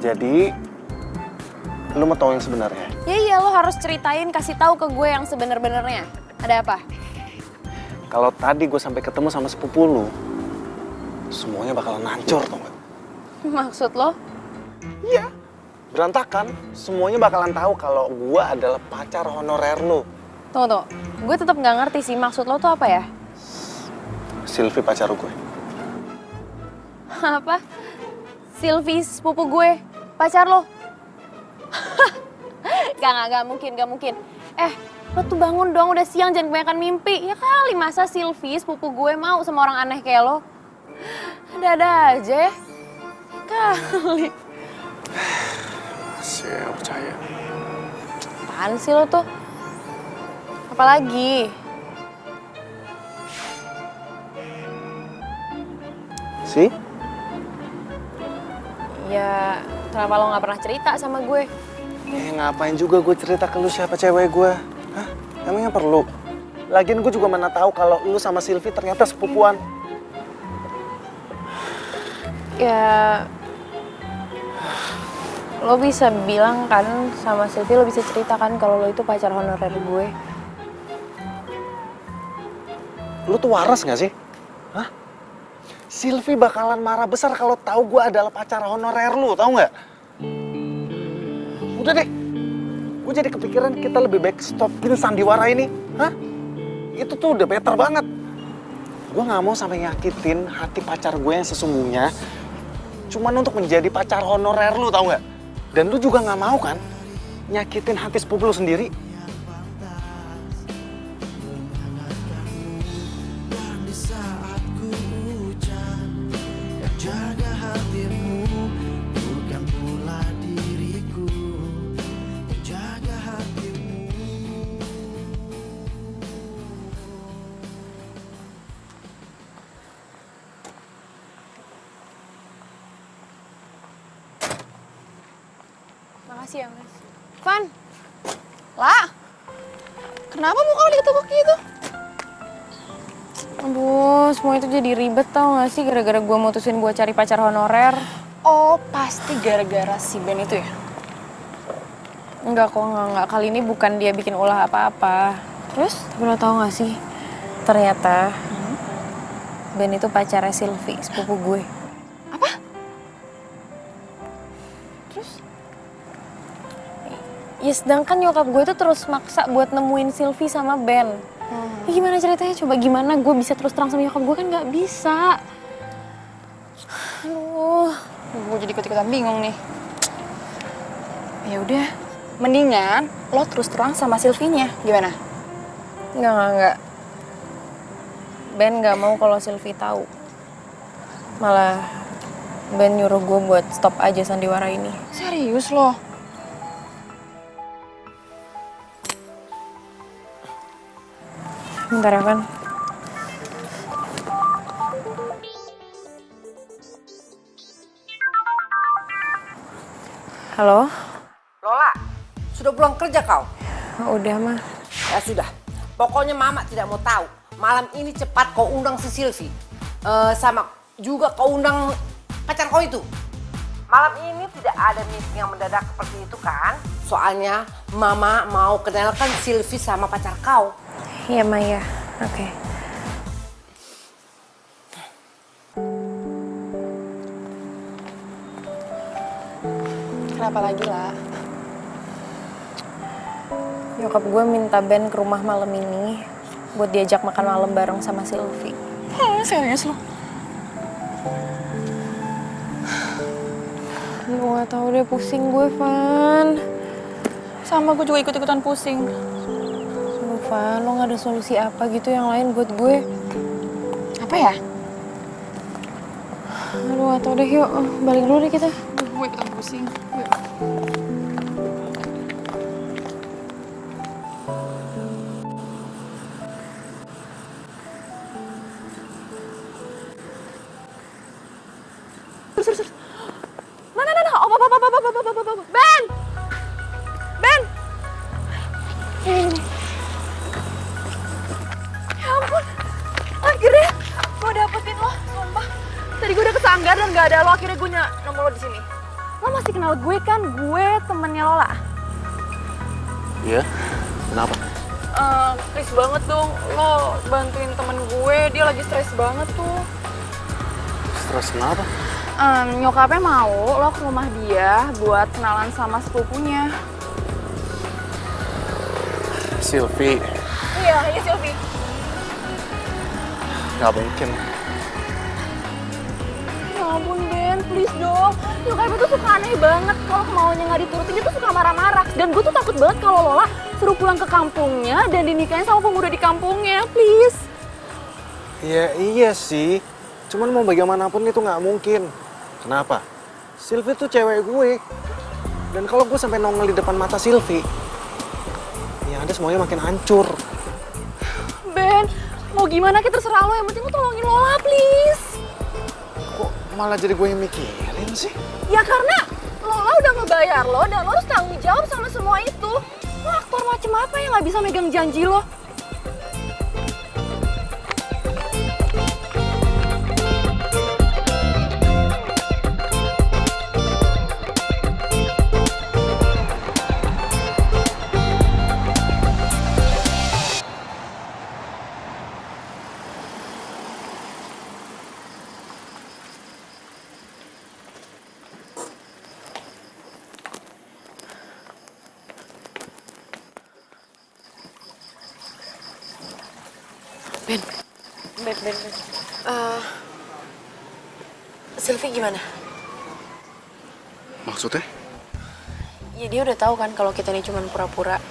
Jadi, lu mau tahu yang sebenarnya? Ya iya, lo harus ceritain, kasih tahu ke gue yang sebener-benernya. Ada apa? Kalau tadi gue sampai ketemu sama sepupu lu, semuanya bakalan hancur, tau gak? Maksud lo? Iya. Berantakan. Semuanya bakalan tahu kalau gue adalah pacar honorer lu. Tunggu. Gue tetap nggak ngerti sih maksud lo tuh apa ya? Sylvie pacar gue. Apa? Sylvie sepupu gue, pacar lo? Gak mungkin. Lo tuh bangun dong, udah siang, jangan kebanyakan mimpi. Ya kali masa Sylvie sepupu gue mau sama orang aneh kayak lo? Ada-ada aja ya. Kali. Masih gak percaya. Apaan sih lo tuh? Apalagi? Sih? Ya, kenapa lo gak pernah cerita sama gue? Ngapain juga gue cerita ke lu siapa cewek gue? Hah? Emangnya perlu? Lagian gue juga mana tahu kalau lu sama Sylvie ternyata sepupuan. Ya, lo bisa bilang kan sama Sylvie, lo bisa ceritakan kalau lo itu pacar honorer gue. Lu tuh waras gak sih? Hah? Sylvie bakalan marah besar kalau tahu gue adalah pacar honorer lu, tahu nggak? Udah deh, gue jadi kepikiran kita lebih baik stopin sandiwara ini. Hah? Itu tuh udah better banget. Gue nggak mau sampai nyakitin hati pacar gue yang sesungguhnya cuman untuk menjadi pacar honorer lu, tahu nggak? Dan lu juga nggak mau kan nyakitin hati sepupu lu sendiri. Makasih ya, Mas. Van! Lah! Kenapa muka lo diketuk gitu? Aduh, semua itu jadi ribet tau gak sih gara-gara gue mutusin buat cari pacar honorer. Oh, pasti gara-gara si Ben itu ya? Enggak kok, enggak. Kali ini bukan dia bikin ulah apa-apa. Terus? Tapi lo tau gak sih, ternyata Ben itu pacarnya Sylvie, sepupu gue. Apa? Terus? Ya sedangkan nyokap gue tuh terus maksa buat nemuin Sylvie sama Ben. Ya gimana ceritanya? Coba gimana gue bisa terus terang sama nyokap gue, kan nggak bisa. Aduh. Gue jadi ikut-ikutan bingung nih. Ya udah, mendingan lo terus terang sama Sylvie-nya. Gimana? Enggak. Ben nggak mau kalau Sylvie tahu. Malah Ben nyuruh gue buat stop aja sandiwara ini. Serius lo? Bentar ya, Van. Halo? Lola, sudah pulang kerja kau? Udah, mah. Ya sudah, pokoknya Mama tidak mau tahu. Malam ini cepat kau undang si Sylvie. Sama juga kau undang pacar kau itu. Malam ini tidak ada meeting yang mendadak seperti itu kan? Soalnya Mama mau kenalkan Sylvie sama pacar kau. Iya, Maya. Oke. Kenapa lagi lah? Nyokap gue minta Ben ke rumah malam ini buat diajak makan malam bareng sama Sylvie. Serius lo? Gue gak tau deh, pusing gue, Van. Sama gue juga ikut-ikutan pusing. Aduh, Van, lo gak ada solusi apa gitu yang lain buat gue? Apa ya? Aduh, gak tau deh, yuk. Balik dulu deh kita. Gue ikutan pusing. Yuk. Ben! Ben! Ya ampun, akhirnya gue dapetin lo, sumpah. Tadi gue udah kesanggar dan gak ada lo, akhirnya gue nemu lo di sini. Lo masih kenal gue kan? Gue temennya Lola. Iya? Kenapa? Please banget dong, lo bantuin temen gue, dia lagi stres banget tuh. Stres kenapa? Nyokapnya mau lo ke rumah dia buat kenalan sama sepupunya. Sylvie, Iya Sylvie. nggak mungkin. Ya ampun Ben, please dong. Nyokapnya tuh suka aneh banget kalau kemauannya nggak diturutin, dia tuh suka marah-marah. Dan gue tuh takut banget kalau Lola suruh pulang ke kampungnya dan dinikahin sama pemuda di kampungnya, please. Iya sih, cuman mau bagaimanapun itu nggak mungkin. Kenapa? Sylvie tuh cewek gue. Dan kalau gue sampai nongol di depan mata Sylvie, ya ada semuanya makin hancur. Ben, mau gimana kita terserah lo, yang penting lo tolongin Lola, please. Kok malah jadi gue yang mikirin sih? Ya karena Lola udah ngebayar lo dan lo harus tanggung jawab sama semua itu. Lo aktor macem apa yang nggak bisa megang janji lo? Ben. Sylvie gimana? Maksudnya? Ya dia udah tahu kan kalau kita ini cuma pura-pura.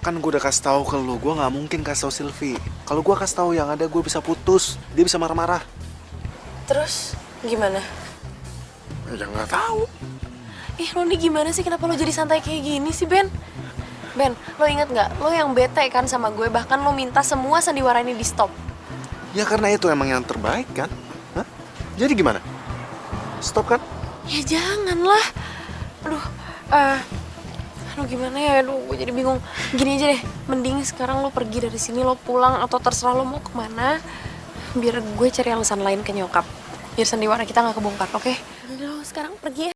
Kan gue udah kasih tahu ke lu, gue nggak mungkin kasih tahu Sylvie. Kalau gue kasih tahu yang ada gue bisa putus, dia bisa marah-marah. Terus gimana? Ya nggak tahu. Lo nih gimana sih? Kenapa lo jadi santai kayak gini sih, Ben? Ben, lo inget nggak? Lo yang bete kan sama gue, bahkan lo minta semua sandiwara ini di stop. Ya karena itu emang yang terbaik kan? Hah? Jadi gimana? Stop kan? Ya janganlah. Aduh gimana ya? Aduh, gue jadi bingung. Gini aja deh, mending sekarang lo pergi dari sini, lo pulang atau terserah lo mau kemana. Biar gue cari alasan lain ke nyokap. Biar sandiwara kita nggak kebongkar, oke? Udah lo sekarang pergi ya.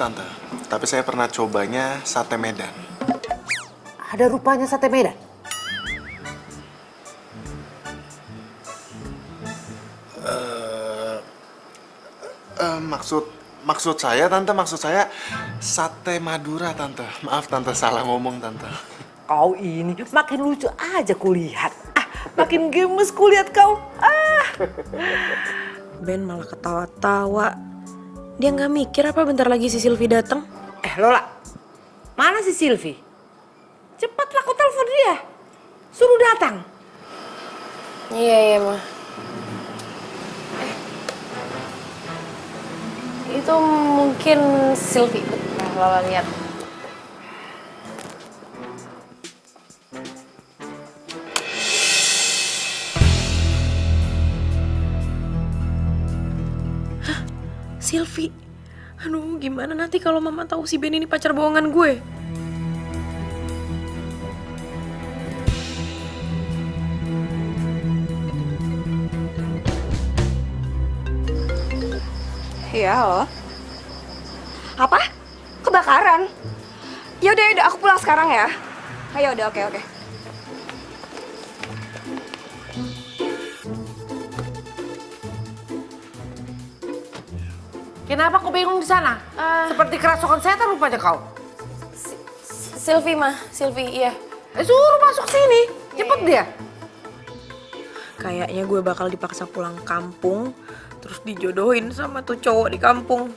Tante, tapi saya pernah cobanya sate Medan. Ada rupanya sate Medan. Maksud saya, Tante, maksud saya Sate Madura, Tante. Maaf, Tante. Salah ngomong, Tante. Kau ini makin lucu aja kulihat. Makin gemes kulihat kau. Ben malah ketawa-tawa. Dia nggak mikir apa bentar lagi si Silvi datang. Lola, mana si Silvi? Cepatlah kau telepon dia. Suruh datang. Iya, mah. Itu mungkin Silvi. Nah, Lola lihat. Hah? Silvi? Aduh, gimana nanti kalau mama tahu si Ben ini pacar bohongan gue? Iya, halo. Apa? Kebakaran? Yaudah, aku pulang sekarang ya. Ayo, udah, oke. Kenapa kau bingung di sana? Seperti kerasukan setan rupanya kau. Silvi, mah. Silvi, iya. Suruh masuk sini. Cepet dia. Kayaknya gue bakal dipaksa pulang kampung, terus dijodohin sama tuh cowok di kampung.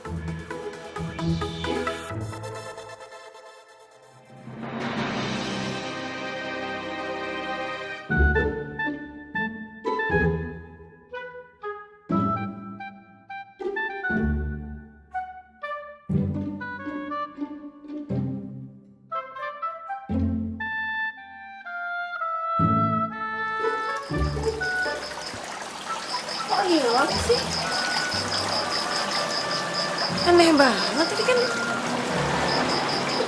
Kok hilang sih? Aneh banget, tadi kan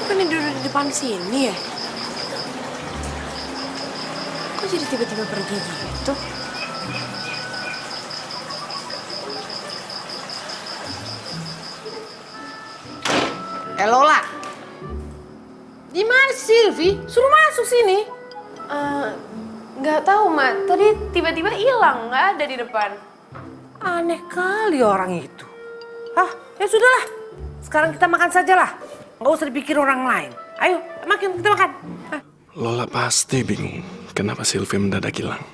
bukannya duduk di depan sini ya? Kok jadi tiba-tiba pergi gitu? Lola, di mana si Silvi? Suruh masuk sini. Nggak tahu, Mak. Tadi tiba-tiba hilang, nggak ada di depan. Aneh kali orang itu. Ya sudahlah. Sekarang kita makan sajalah. Nggak usah dipikir orang lain. Ayo, makin kita makan. Lola pasti bingung kenapa Silvi mendadak hilang.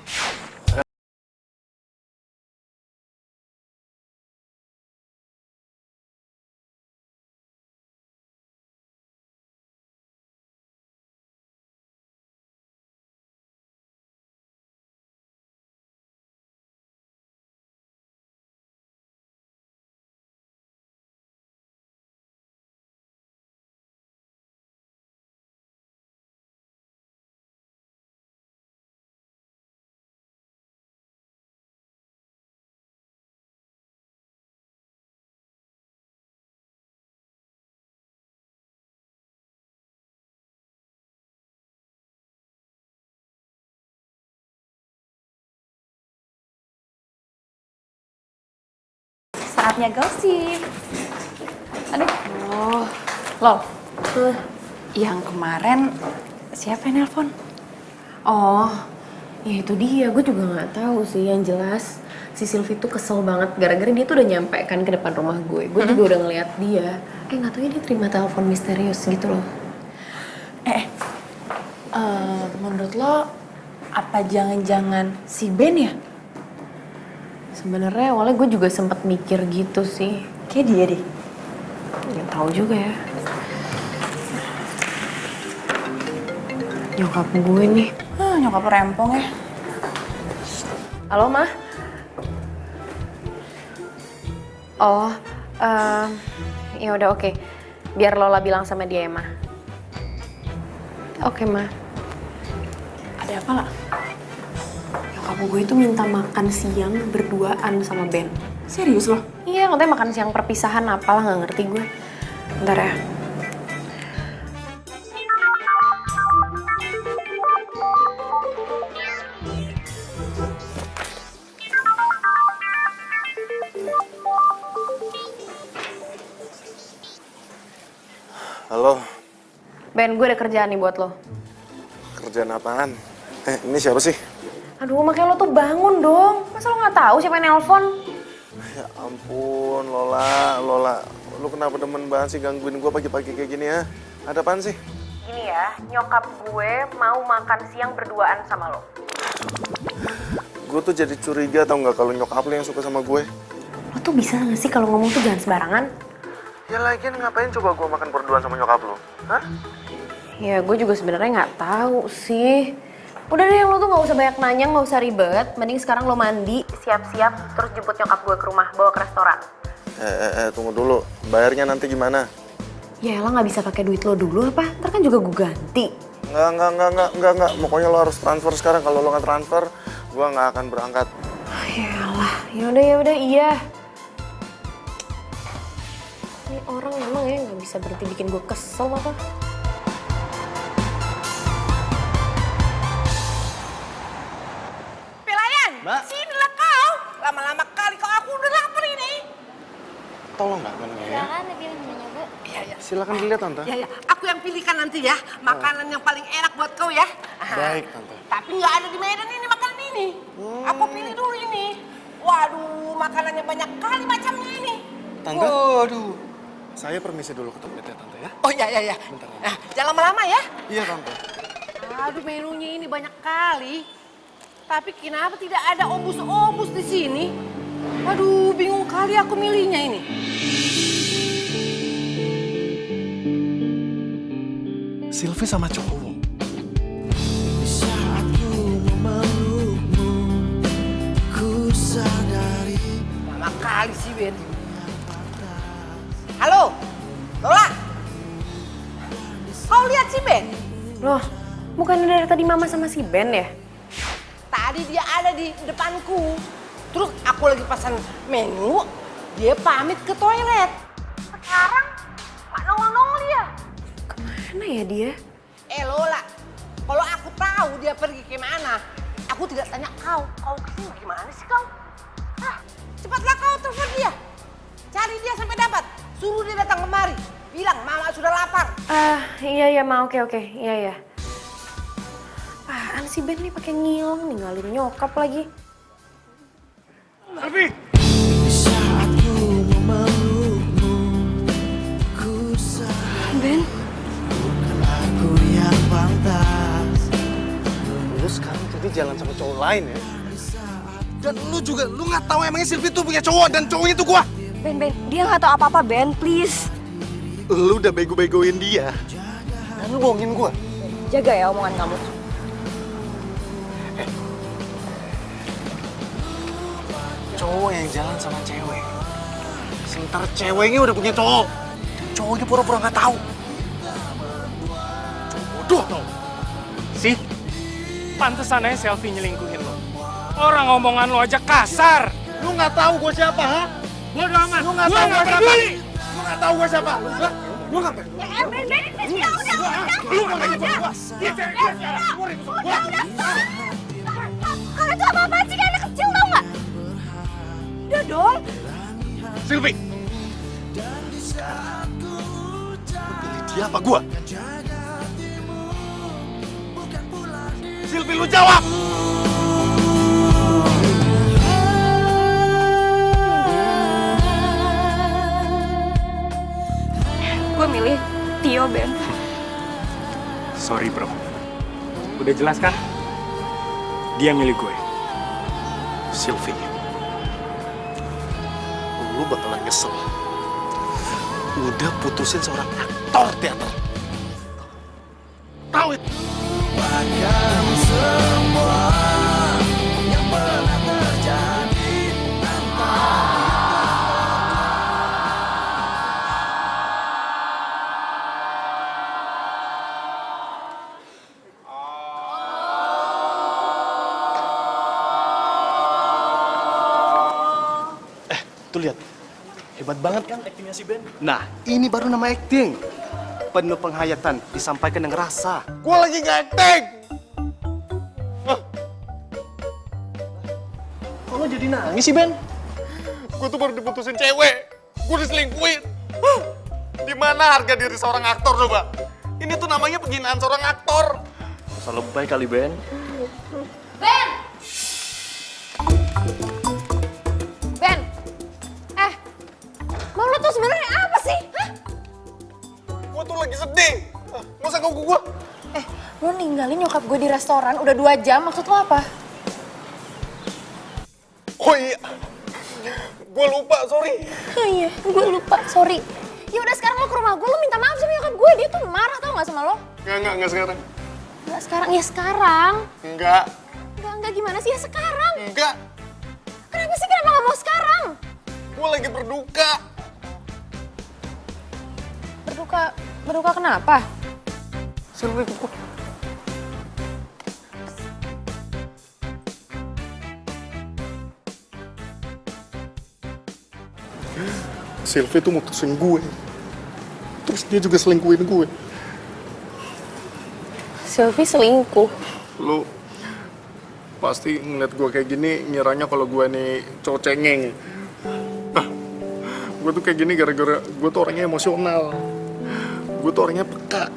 Saatnya gosip. Aduh. Oh, Lol. Yang kemarin siapa yang nelpon? Oh, ya itu dia. Gue juga nggak tahu sih. Yang jelas si Silvi tuh kesel banget gara-gara dia tuh udah nyampe kan ke depan rumah gue. Gue juga udah ngeliat dia. Nggak tahu dia terima telepon misterius gitu loh. Menurut lo apa jangan-jangan si Ben ya? Sebenarnya awalnya gue juga sempat mikir gitu sih. Kayak dia deh. Nggak tahu juga ya. Nyokap gue nih. Nyokap lo rempong ya. Halo, Mah. Oh, ya udah oke. Biar Lola bilang sama dia ya, Mah. Oke, Mah. Ada apa lah? Nyokap gue itu minta makan siang berduaan sama Ben. Serius lo? Iya, katanya makan siang perpisahan apalah, nggak ngerti gue. Bentar ya. Halo, Ben, gue ada kerjaan nih buat lo. kerjaan apaan? Ini siapa sih? Aduh, makanya lo tuh bangun dong. Masa lo nggak tahu siapa yang nelpon? Ya ampun, Lola. Lu kenapa demen banget sih gangguin gue pagi-pagi kayak gini ya? Ada apaan sih? Gini ya, nyokap gue mau makan siang berduaan sama lo. Gue tuh jadi curiga tau nggak kalau nyokap lu yang suka sama gue. Lo tuh bisa gak sih kalau ngomong tuh jangan sembarangan? Ya lagian ngapain coba gue makan berduaan sama nyokap lu? Hah? Ya gue juga sebenarnya nggak tahu sih. Udah deh, lo tuh nggak usah banyak nanya, nggak usah ribet. Mending sekarang lo mandi, siap-siap, terus jemput nyokap gue ke rumah, bawa ke restoran. Tunggu dulu. Bayarnya nanti gimana? Ya elah nggak bisa pakai duit lo dulu apa? Ntar kan juga gue ganti. Enggak. Pokoknya lo harus transfer sekarang. Kalau lo nggak transfer, gue nggak akan berangkat. Ya elah, yaudah iya. Ini orang emang ya nggak bisa berhenti bikin gue kesel apa? Pelayan, Mbak. sinilah kau. Lama-lama kali kau, aku udah lapar ini. Tolong nggak menunya ya? Silakan pilih menunya, Bu. Iya. Silakan dilihat tante. Ya, aku yang pilihkan nanti ya. Makanan yang paling enak buat kau ya. Baik tante. Tapi nggak ada di Medan ini makanan ini. Aku pilih dulu ini. Waduh, makanannya banyak kali macamnya ini. Tante? Waduh. Saya permisi dulu ke toiletnya tante ya. Oh iya. Bentar. Nah, jangan lama-lama ya. Iya tante. Aduh, menunya ini banyak kali. Tapi kenapa tidak ada obus-obus di sini? Aduh, bingung kali aku milihnya ini. Sylvie sama cowok. Lama kali sih, Ben. Halo, Lola. Kau lihat si Ben? Loh, bukannya dari tadi mama sama si Ben ya? Tadi dia ada di depanku. Terus aku lagi pesan menu, dia pamit ke toilet. Sekarang nggak nongol-nongol dia. Kemana ya dia? Lola, kalau aku tahu dia pergi kemana, aku tidak tanya kau. Kau kesini gimana sih kau? Cepatlah kau telepon dia. Cari dia sampai dapat. Suruh dia datang kemari. Bilang mama sudah lapar. Iya, Ma, oke, iya. Apaan sih Ben nih pakai ngilang, ninggalin nyokap lagi. Sylvie! Ben, Lu sekarang jadi jalan sama cowok lain ya? Dan lu juga, lu nggak tahu emangnya Sylvie tuh punya cowok dan cowoknya tuh gua. Ben, dia nggak tahu apa-apa, Ben. Please. Lu udah bego-begoin dia. Dan lu bohongin gua. Jaga ya omongan kamu. Cowok yang jalan sama cewek. Sementara ceweknya udah punya cowok. Dan cowoknya pura-pura nggak tahu. Cowok bodoh tau. Sih, pantesan aja selfie nyelingkuhin lo. Orang omongan lo aja kasar. Lu nggak tahu gua siapa, ha? Bodoh amat. Lu nggak tahu gua siapa? Lu nggak tau gua siapa? Hah? Lu nggak tahu. Lu nggak tahu gua. Kalian tuh apa-apaan sih? Kayak anak kecil tau nggak? Udah dong. Sylvie. Sekarang lu pilih dia apa gua? Sylvie, lu jawab. Gue milih Tio, Ben. Sorry bro, udah jelas kan? Dia milih gue. Sylvie. Lu bakalan nyesel. Udah putusin seorang aktor teater. Tahu itu? Tuh lihat, hebat banget kan aktingnya si Ben? Nah, ini baru nama akting. Penuh penghayatan, disampaikan dengan rasa. Gua lagi nge-acting. Kok lo jadi nangis sih, Ben? Gua tuh baru diputusin cewek. Gua diselingkuhin. Di mana harga diri seorang aktor coba? Ini tuh namanya penghinaan seorang aktor. Masa lebay kali, Ben. Ben! Ben! Mau lo tuh sebenarnya apa sih? lagi sedih. Masa ganggu gue? Lo ninggalin nyokap gue di restoran udah 2 jam, maksud lo apa? Oh iya, gue lupa, sorry. Oh iya, gue lupa, sorry. Ya udah sekarang lo ke rumah gue, lo minta maaf sama nyokap gue, dia tuh marah tau gak sama lo? Enggak sekarang. Enggak sekarang, ya sekarang. Enggak. Enggak gimana sih, ya sekarang. Enggak. Kenapa sih, kenapa gak mau sekarang? Gue lagi berduka. Berduka kenapa? Sylvie, gue... Sylvie tuh mutusin gue. Terus dia juga selingkuhin gue. Sylvie selingkuh. Lu pasti ngeliat gue kayak gini ngiranya kalau gue nih cowok cengeng. Gue tuh kayak gini gara-gara gue tuh orangnya emosional. Gue tuh orangnya peka.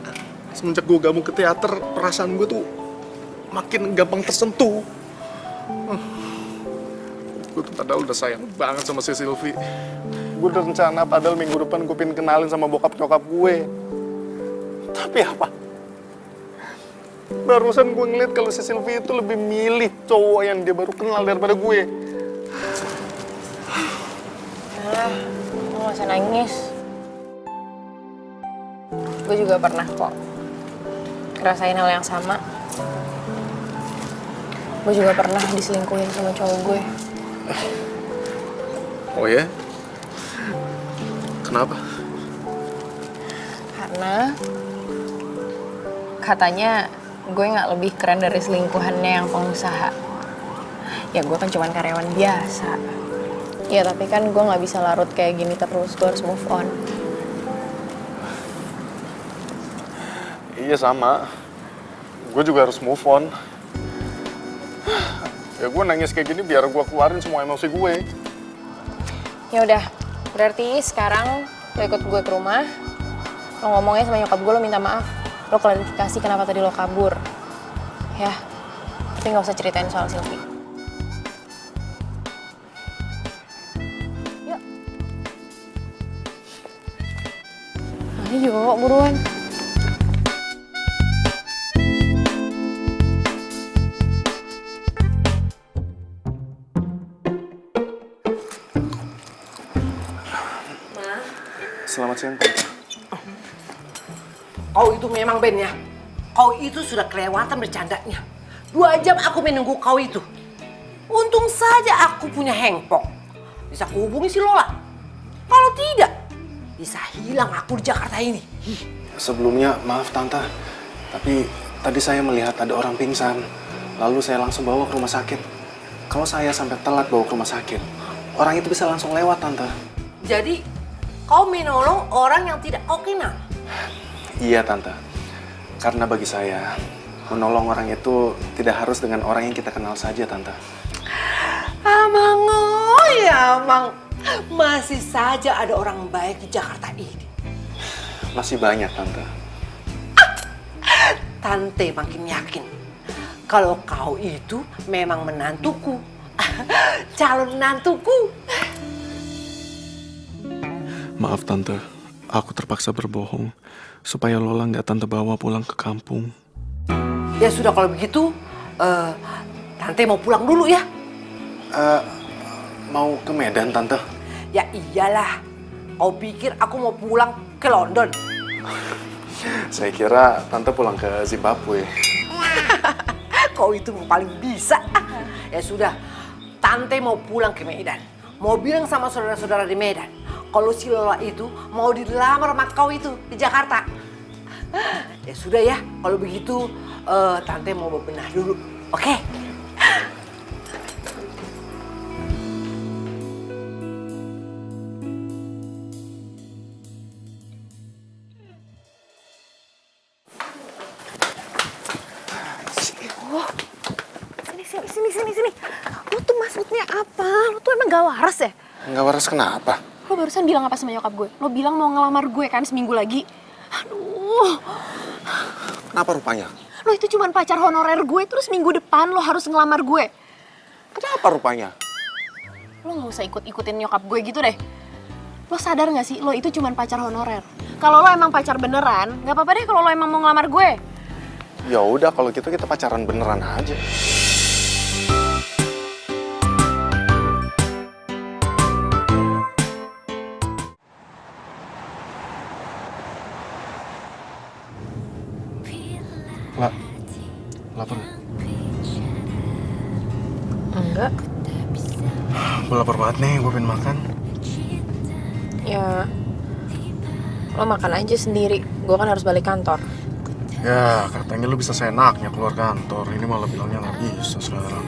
Semenjak gue gabung ke teater, perasaan gue tuh makin gampang tersentuh. Gue tuh padahal udah sayang banget sama si Sylvie. Gue udah rencana padahal minggu depan gue pengen kenalin sama bokap nyokap gue. Tapi apa? Barusan gue ngeliat kalau si Sylvie itu lebih milih cowok yang dia baru kenal daripada gue. Lo gak usah nangis. Gue juga pernah kok ngerasain hal yang sama. Gue juga pernah diselingkuhin sama cowok gue. Oh ya? Kenapa? Karena katanya gue gak lebih keren dari selingkuhannya yang pengusaha. Ya gue kan cuman karyawan biasa. Ya tapi kan gue gak bisa larut kayak gini terus, gue harus move on. Iya sama. Gue juga harus move on. Ya gue nangis kayak gini biar gue keluarin semua emosi gue. Ya udah, berarti sekarang lo ikut gue ke rumah. Lo ngomongnya sama nyokap gue, lo minta maaf. Lo klarifikasi kenapa tadi lo kabur. Ya, tapi gak usah ceritain soal Sylvie. Yuk. Ayo, buruan. Selamat siang, Tante. Kau itu memang Ben ya. Kau itu sudah kelewatan bercandanya. 2 jam aku menunggu kau itu. Untung saja aku punya handphone. Bisa kuhubungi si Lola. Kalau tidak, bisa hilang aku di Jakarta ini. Sebelumnya, maaf Tante. Tapi tadi saya melihat ada orang pingsan. Lalu saya langsung bawa ke rumah sakit. Kalau saya sampai telat bawa ke rumah sakit, orang itu bisa langsung lewat, Tante. Jadi, kau menolong orang yang tidak kau kenal. Iya, Tante. Karena bagi saya, menolong orang itu tidak harus dengan orang yang kita kenal saja, Tante. Amang, oh ya Amang. Masih saja ada orang baik di Jakarta ini. Masih banyak, Tante. Tante makin yakin kalau kau itu memang menantuku. Calon menantuku. Maaf, Tante. Aku terpaksa berbohong supaya Lola nggak Tante bawa pulang ke kampung. Ya sudah kalau begitu, Tante mau pulang dulu ya. Mau ke Medan, Tante? Ya iyalah. Kau pikir aku mau pulang ke London? Saya kira Tante pulang ke Zimbabwe. Kau itu paling bisa. Ya sudah, Tante mau pulang ke Medan. Mau bilang sama saudara-saudara di Medan kalau si Lola itu mau dilamar sama kau itu di Jakarta. Ya sudah ya, kalau begitu Tante mau bebenah dulu, oke? Sini. Lo tuh maksudnya apa? Lo tuh emang gak waras ya? Nggak waras kenapa? Lo barusan bilang apa sama nyokap gue? Lo bilang mau ngelamar gue kan seminggu lagi? Aduh. Kenapa rupanya? Lo itu cuma pacar honorer gue, terus minggu depan lo harus ngelamar gue. Kenapa rupanya? Lo gak usah ikut-ikutin nyokap gue gitu deh. Lo sadar gak sih, lo itu cuma pacar honorer. kalau lo emang pacar beneran, nggak apa-apa deh kalau lo emang mau ngelamar gue. Ya udah kalau gitu kita pacaran beneran aja. Lah, lapar nggak? Enggak. Gue lapar banget nih, gue pengen makan. Ya, lo makan aja sendiri. Gue kan harus balik kantor. Ya, katanya lu bisa seenaknya keluar kantor. Ini malah bilangnya nggak bisa sekarang.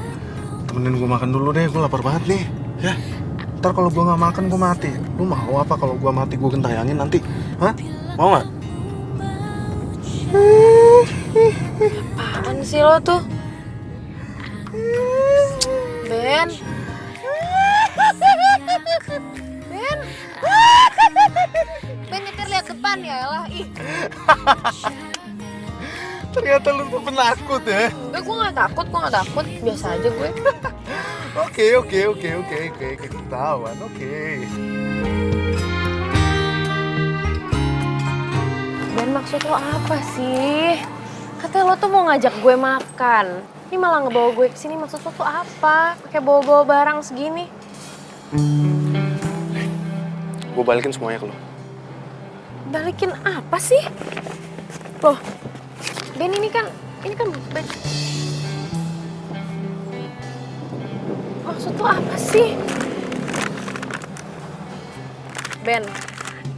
Temenin gue makan dulu deh, gue lapar banget nih. Ya, ntar kalau gue nggak makan gue mati. Lu mau apa kalau gue mati gue gentayangin nanti? Hah? Mau nggak? Apaan sih lo tuh? Ben. Ben. Ben nyetir lihat depan ya elah. Ih. Ternyata lu tuh penakut ya. Enggak, gue gak takut. Biasa aja gue. Oke, ketahuan, oke. Ben, maksud lo apa sih? Katanya lo tuh mau ngajak gue makan. Ini malah ngebawa gue kesini, maksud lo tuh apa? Pakai bawa-bawa barang segini. Gue balikin semuanya ke lo. Balikin apa sih? Loh, Ben ini kan maksud lo apa sih? Ben,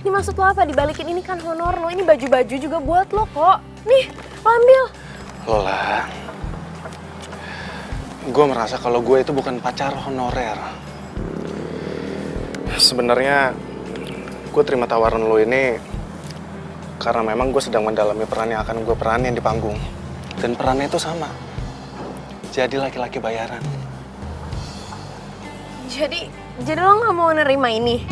ini maksud lo apa? Dibalikin, ini kan honor lo, ini baju-baju juga buat lo kok. Nih, lo ambil. Lola, gue merasa kalau gue itu bukan pacar honorer. Sebenarnya gue terima tawaran lo ini karena memang gue sedang mendalami peran yang akan gue peranin di panggung. Dan perannya itu sama. Jadi laki-laki bayaran. Jadi lo nggak mau nerima ini?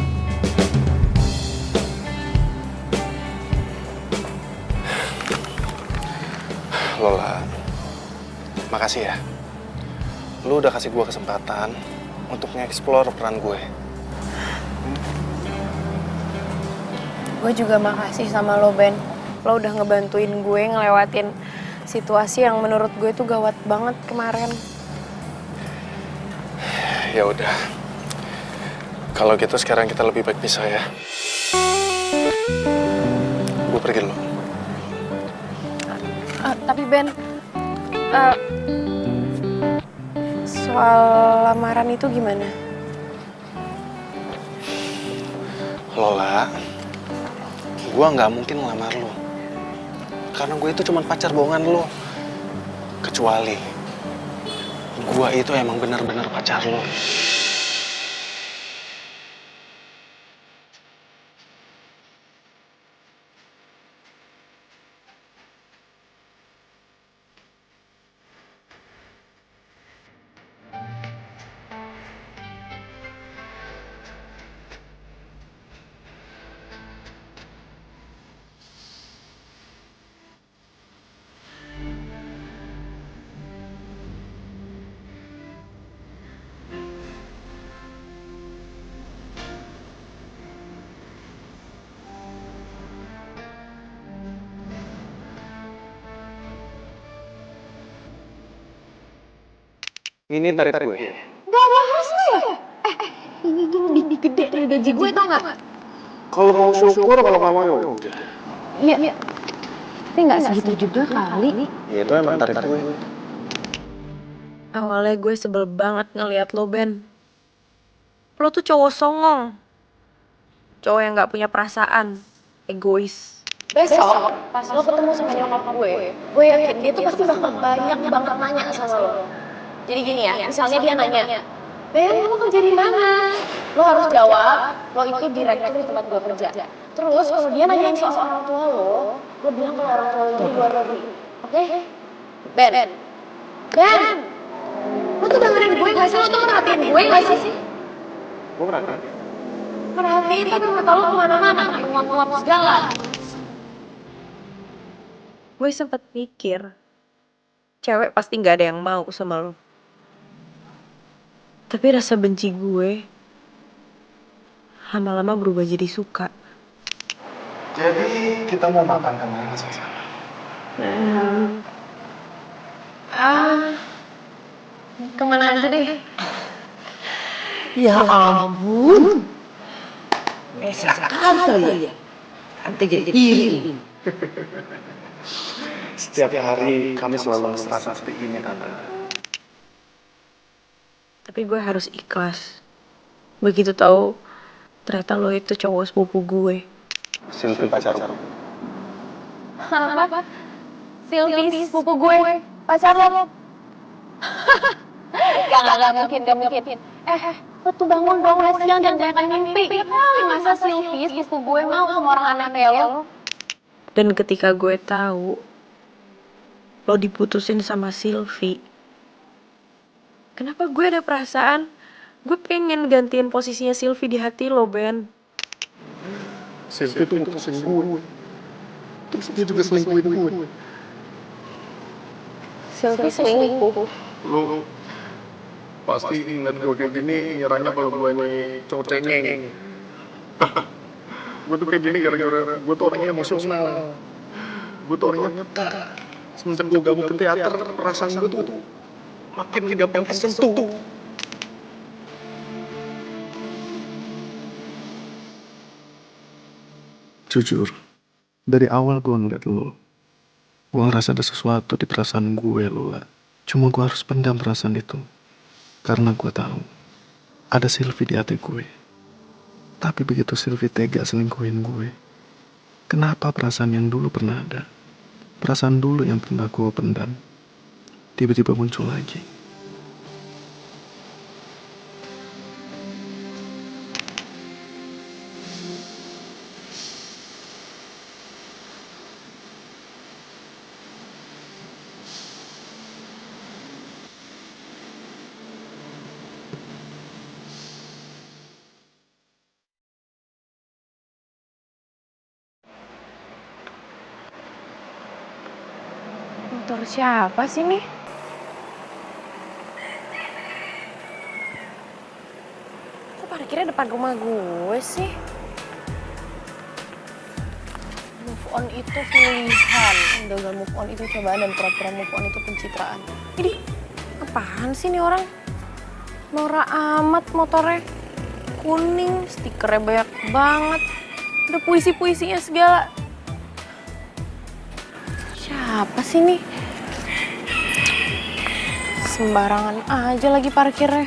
Lola, makasih ya. Lu udah kasih gue kesempatan untuk nge-explore peran gue. Gue juga makasih sama lo, Ben. Lo udah ngebantuin gue ngelewatin situasi yang menurut gue tuh gawat banget kemarin. Ya udah. Kalau gitu sekarang kita lebih baik pisah ya. Gue pergi dulu. Tapi Ben, soal lamaran itu gimana? Lola, gue nggak mungkin ngelamar lo. Karena gue itu cuma pacar bohongan lo. Kecuali gue itu emang benar-benar pacar lo. Ini tarif gue. Gak ada harusnya ya? Ini tuh lebih gede dari gaji gue tau gak? Kalau mau syukur, kalau nggak mau ya udah. Iya. Tapi gak segitu juga kali. Ya itu emang tarif gue. Awalnya gue sebel banget ngeliat lo, Ben. Lo tuh cowok songong. Cowok yang gak punya perasaan. Egois. Besok, pas lo ketemu sama nyokap gue yakin dia tuh pasti bakal banyak banget nanya sama lo. Jadi gini ya, misalnya dia nanya, Ben, lo kerja di mana? Lo harus jawab, lo itu direktur di tempat gue kerja. Terus kalau dia nanyain soal orang tua lo bilang kalau orang tua lo itu di luar negeri. Oke? Ben, lo tuh dengerin gue gak sih? Lo tuh merhatiin gue gak sih? Gue perhatiin. Merhatiin itu kata lo kemana-mana, nguap-nguap segala. Gue sempet mikir, cewek pasti gak ada yang mau sama lo. Tapi rasa benci gue lama-lama berubah jadi suka. Jadi kita mau makan kemana sayang? Kemana aja deh? Ya ampun. Bisa kali ya. Tante jadi iri. Setiap hari kami selalu mesra seperti ini, Tante. Tapi gue harus ikhlas. Begitu tahu ternyata lo itu cowok sepupu gue. Sylvie pacarku. Apa? Sylvie sepupu gue, pacar lo? Gak mungkin. Lo tuh bangun dong, Les, jangan banyak mimpi. Masa Sylvie sepupu gue mau sama orang aneh kayak lo? Dan ketika gue tahu lo diputusin sama Sylvie, kenapa gue ada perasaan gue pengen gantiin posisinya Sylvie di hati lo, Ben? Sylvie tuh mutusin gue. Terus dia juga selingkuhin gue. Sylvie selingkuh. Lu pasti ingat gue kayak gini, nyerangnya kalau gue nih cowok cengeng. Gue tuh kayak gini gara-gara gue tuh orangnya emosional. Gue tuh orangnya peka. Semenjak gue gabung ke teater, perasaan gue tuh makin gampang tersentuh. Jujur, dari awal gue ngeliat lo, gue ngerasa ada sesuatu di perasaan gue, Lula. Cuma gue harus pendam perasaan itu. Karena gue tahu ada Sylvie di hati gue. Tapi begitu Sylvie tega selingkuhin gue, kenapa perasaan yang dulu pernah ada, perasaan dulu yang pernah gue pendam, tiba-tiba muncul lagi. Motor siapa sih nih? Kok parkirnya depan rumah gue sih? Move on itu pilihan, gagal move on itu cobaan, dan pura-pura move on itu pencitraan. Ini apaan sih nih orang? Norak amat motornya. Kuning, stikernya banyak banget. Ada puisi-puisinya segala. Siapa sih nih? Sembarangan aja lagi parkirnya.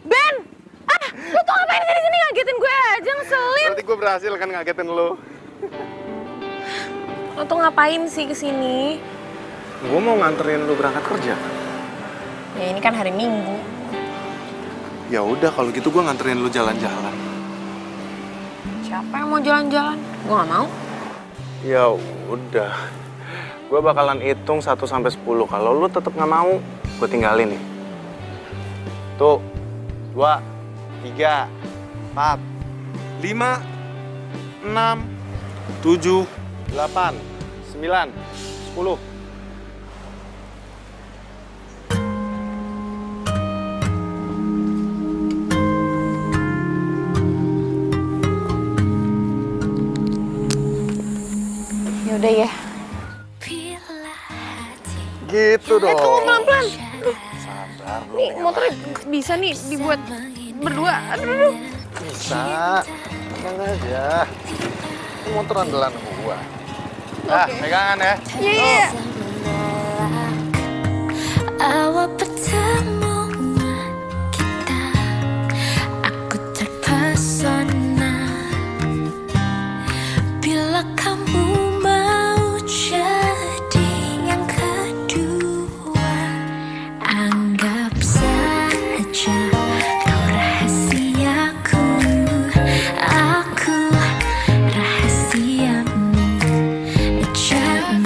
Ben! Lu tuh ngapain sih di sini, ngagetin gue aja, ngeselin. Berarti gue berhasil kan ngagetin lo. Lu tuh ngapain sih kesini? Gue mau nganterin lo berangkat kerja. Ya ini kan hari Minggu. Ya udah kalau gitu gue nganterin lo jalan-jalan. Siapa yang mau jalan-jalan? Gue gak mau. Ya udah. Gue bakalan hitung 1 sampai 10. Kalau lo tetap nggak mau, gue tinggalin nih. Tuh, 2, 3, 4, 5, 6, 7, 8, 9, 10. Yaudah ya. Gitu dong. Tunggu pelan-pelan. Sabar lo. Nih motornya bisa nih dibuat berdua. Aduh. Bisa. Tenang aja. Ini motor andalan gua. Ah, pegangan ya. Iya. Awal pertemuan kita, aku terpesona bila kamu mau jadi yang kedua. Anggap saja kau rahasiaku, aku rahasiamu. Jangan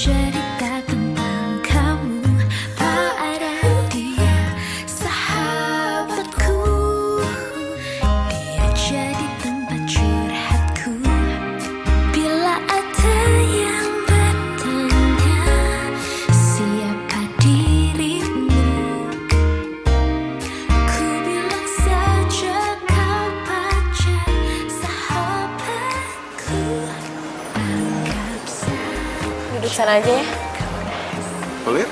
cerita tentang kamu pada dia, sahabatku. Dia jadi tempat curhatku bila ada yang bertanya siapa dirimu. Ku bilang saja kau pacar sahabatku. Anggap saja. Duduk sana aja ya. Boleh?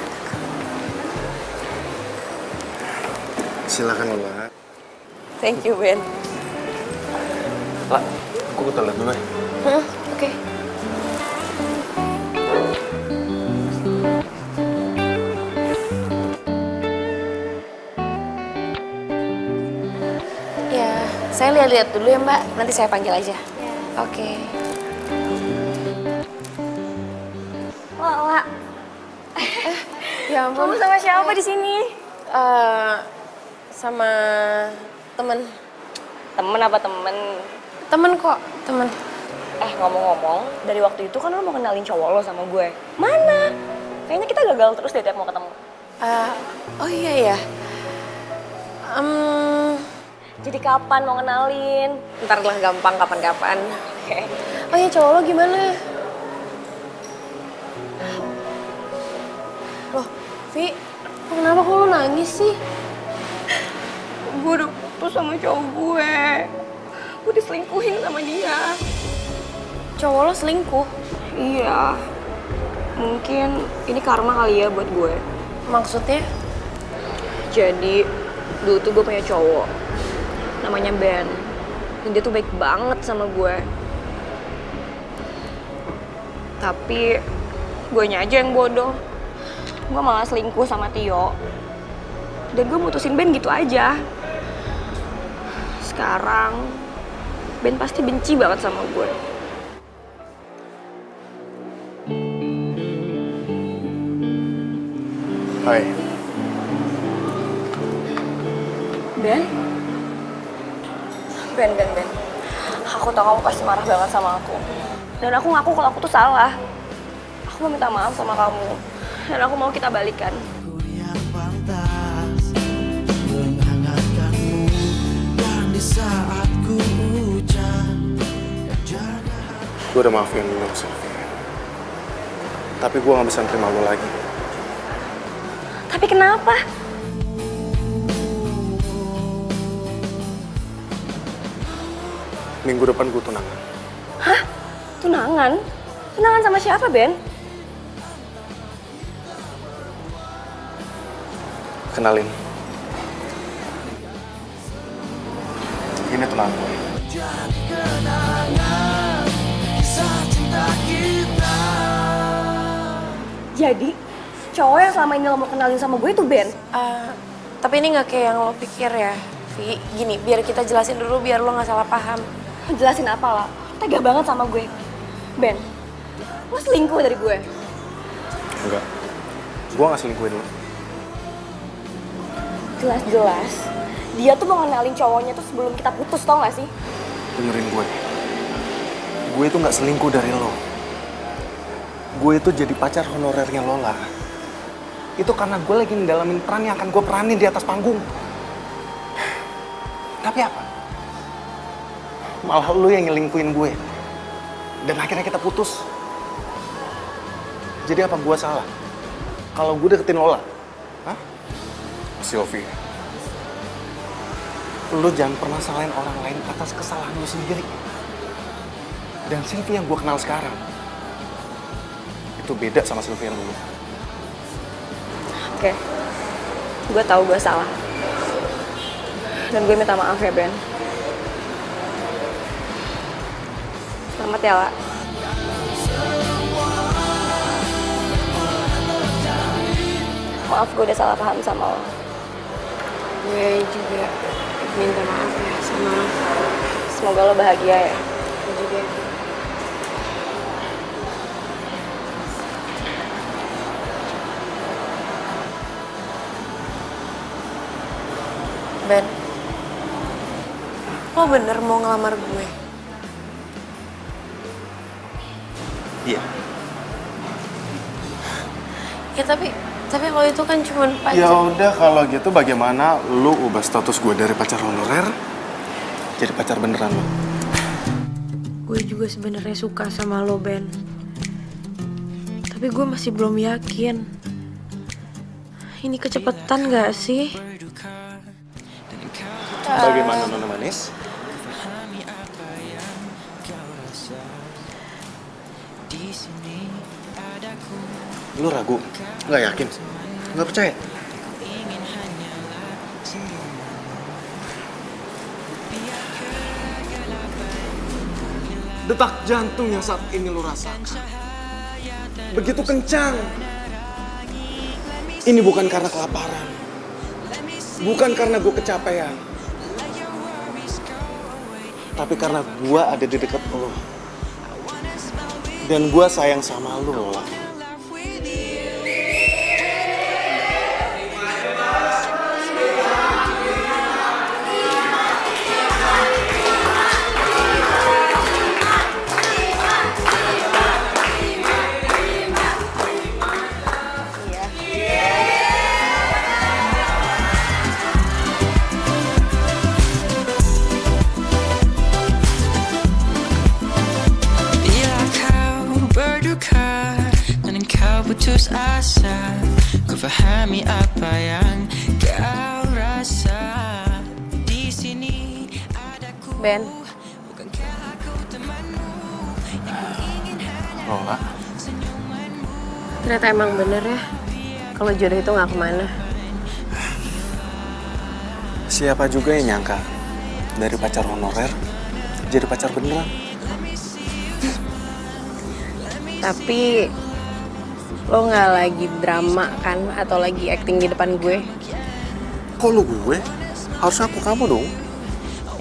Silakan Lola. Thank you, Ben. Lah, aku ke toilet dulu ya. Oke. Ya, saya lihat-lihat dulu ya Mbak. Nanti saya panggil aja. Oke. Lala, Ya ampun. kamu sama siapa di sini? Sama temen. Temen apa temen? Temen kok, temen. Ngomong-ngomong, dari waktu itu kan lo mau kenalin cowok lo sama gue. Mana? Kayaknya kita gagal terus deh tiap mau ketemu. Oh iya ya. Jadi kapan mau kenalin? Ntar lah gampang kapan-kapan. Oke. Oh iya, cowok lo gimana? Loh, Vi, kenapa kok lo nangis sih? Gue udah putus sama cowok gue. Gue diselingkuhin sama dia. Cowok lo selingkuh? Iya. Mungkin ini karma kali ya buat gue. Maksudnya? Jadi, dulu tuh gue punya cowok. Namanya Ben. Dan dia tuh baik banget sama gue. Tapi, guenya aja yang bodoh. Gue malah selingkuh sama Tio. Dan gue mutusin Ben gitu aja. Sekarang, Ben pasti benci banget sama gue. Hai. Ben? Ben. Aku tahu kamu pasti marah banget sama aku. Dan aku ngaku kalau aku tuh salah. Aku mau minta maaf sama kamu. Dan aku mau kita balikan. Gue udah maafin lo, Sylvia. Tapi gue gak bisa nerima lo lagi. Tapi kenapa? Minggu depan gue tunangan. Hah? Tunangan? Tunangan sama siapa, Ben? Kenalin. Ini tunangan gue. Jadi, cowok yang selama ini lo mau kenalin sama gue itu Ben? Tapi ini nggak kayak yang lo pikir ya, Vi. Gini, biar kita jelasin dulu biar lo nggak salah paham. Jelasin apa lah? Tega banget sama gue. Ben, lo selingkuh dari gue. Enggak. Gue gak selingkuhin lo. Jelas-jelas, dia tuh mau kenalin cowoknya tuh sebelum kita putus, tau gak sih? Dengerin gue. Gue itu gak selingkuh dari lo. Gue itu jadi pacar honorernya Lola. Itu karena gue lagi ngedalamin peran yang akan gue peranin di atas panggung. Tapi apa? Malah lo yang nyelingkuhin gue. Dan akhirnya kita putus. Jadi apa gue salah? Kalau gue deketin Lola? Hah? Sylvia, lo jangan pernah salahin orang lain atas kesalahan lo sendiri. Dan Sylvia yang gue kenal sekarang, itu beda sama Sylvia yang dulu. Oke, gue tahu gue salah. Dan gue minta maaf ya, Ben. Selamat ya, La. Maaf, gue udah salah paham sama lo. Gue juga minta maaf ya sama lo. Semoga lo bahagia ya. Gue juga. Ben, lo bener mau ngelamar gue? Iya. Ya tapi lo itu kan cuma pacar. Ya udah kalau gitu bagaimana lu ubah status gue dari pacar honorer jadi pacar beneran lo? Gue juga sebenarnya suka sama lo, Ben. Tapi gue masih belum yakin. Ini kecepatan gak sih? Bagaimana Nona Manis? Lu ragu? Nggak yakin? Nggak percaya? Detak jantung yang saat ini lu rasakan begitu kencang. Ini bukan karena kelaparan, bukan karena gue kecapean, tapi karena gue ada di dekat lo. Dan gue sayang sama lo, Lola. Bila kau berduka dan engkau putus asa, kau fahami apa yang kau rasa. Di sini adaku. Ben, Bukankah aku temanmu yang ku ingin hanya Lola, ternyata emang bener ya. Kalau jodoh itu gak kemana. siapa juga yang nyangka dari pacar honorer jadi pacar beneran? Tapi lo gak lagi drama kan? Atau lagi acting di depan gue? Kok lu gue? Harusnya aku kamu dong.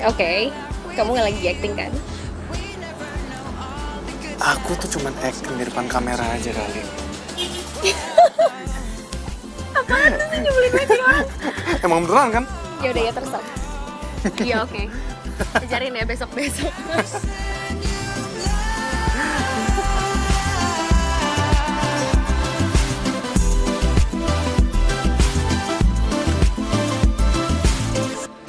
Oke, kamu gak lagi acting kan? Aku tuh cuman acting di depan kamera aja kali. Apaan sih nyebelin banget orang? Emang beneran kan? Ya udah ya terserah. Iya oke. Ajarin ya besok-besok.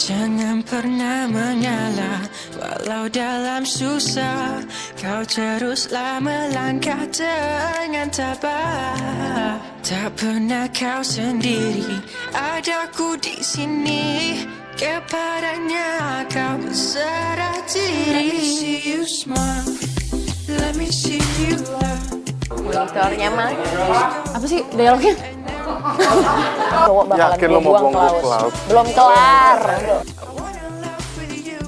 Jangan pernah mengalah, walau dalam susah, kau teruslah melangkah dengan tabah. Tak pernah kau sendiri, adaku di sini, kepadanya kau berserah diri. Let me see you smile, let me see you laugh. Monitornya mah. Apa sih dialognya? Cowok bakalan Yakin gue lo mau buang buang ke gue ke laut? Belum kelar. I wanna laugh with you.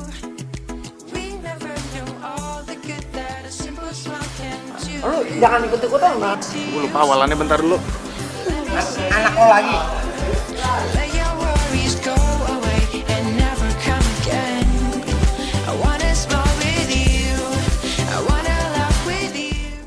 We never knew all the good that a simple smile can do. Lu jangan ikut-ikutan, Bang. Gue lupa awalannya bentar dulu. Anak lo lagi.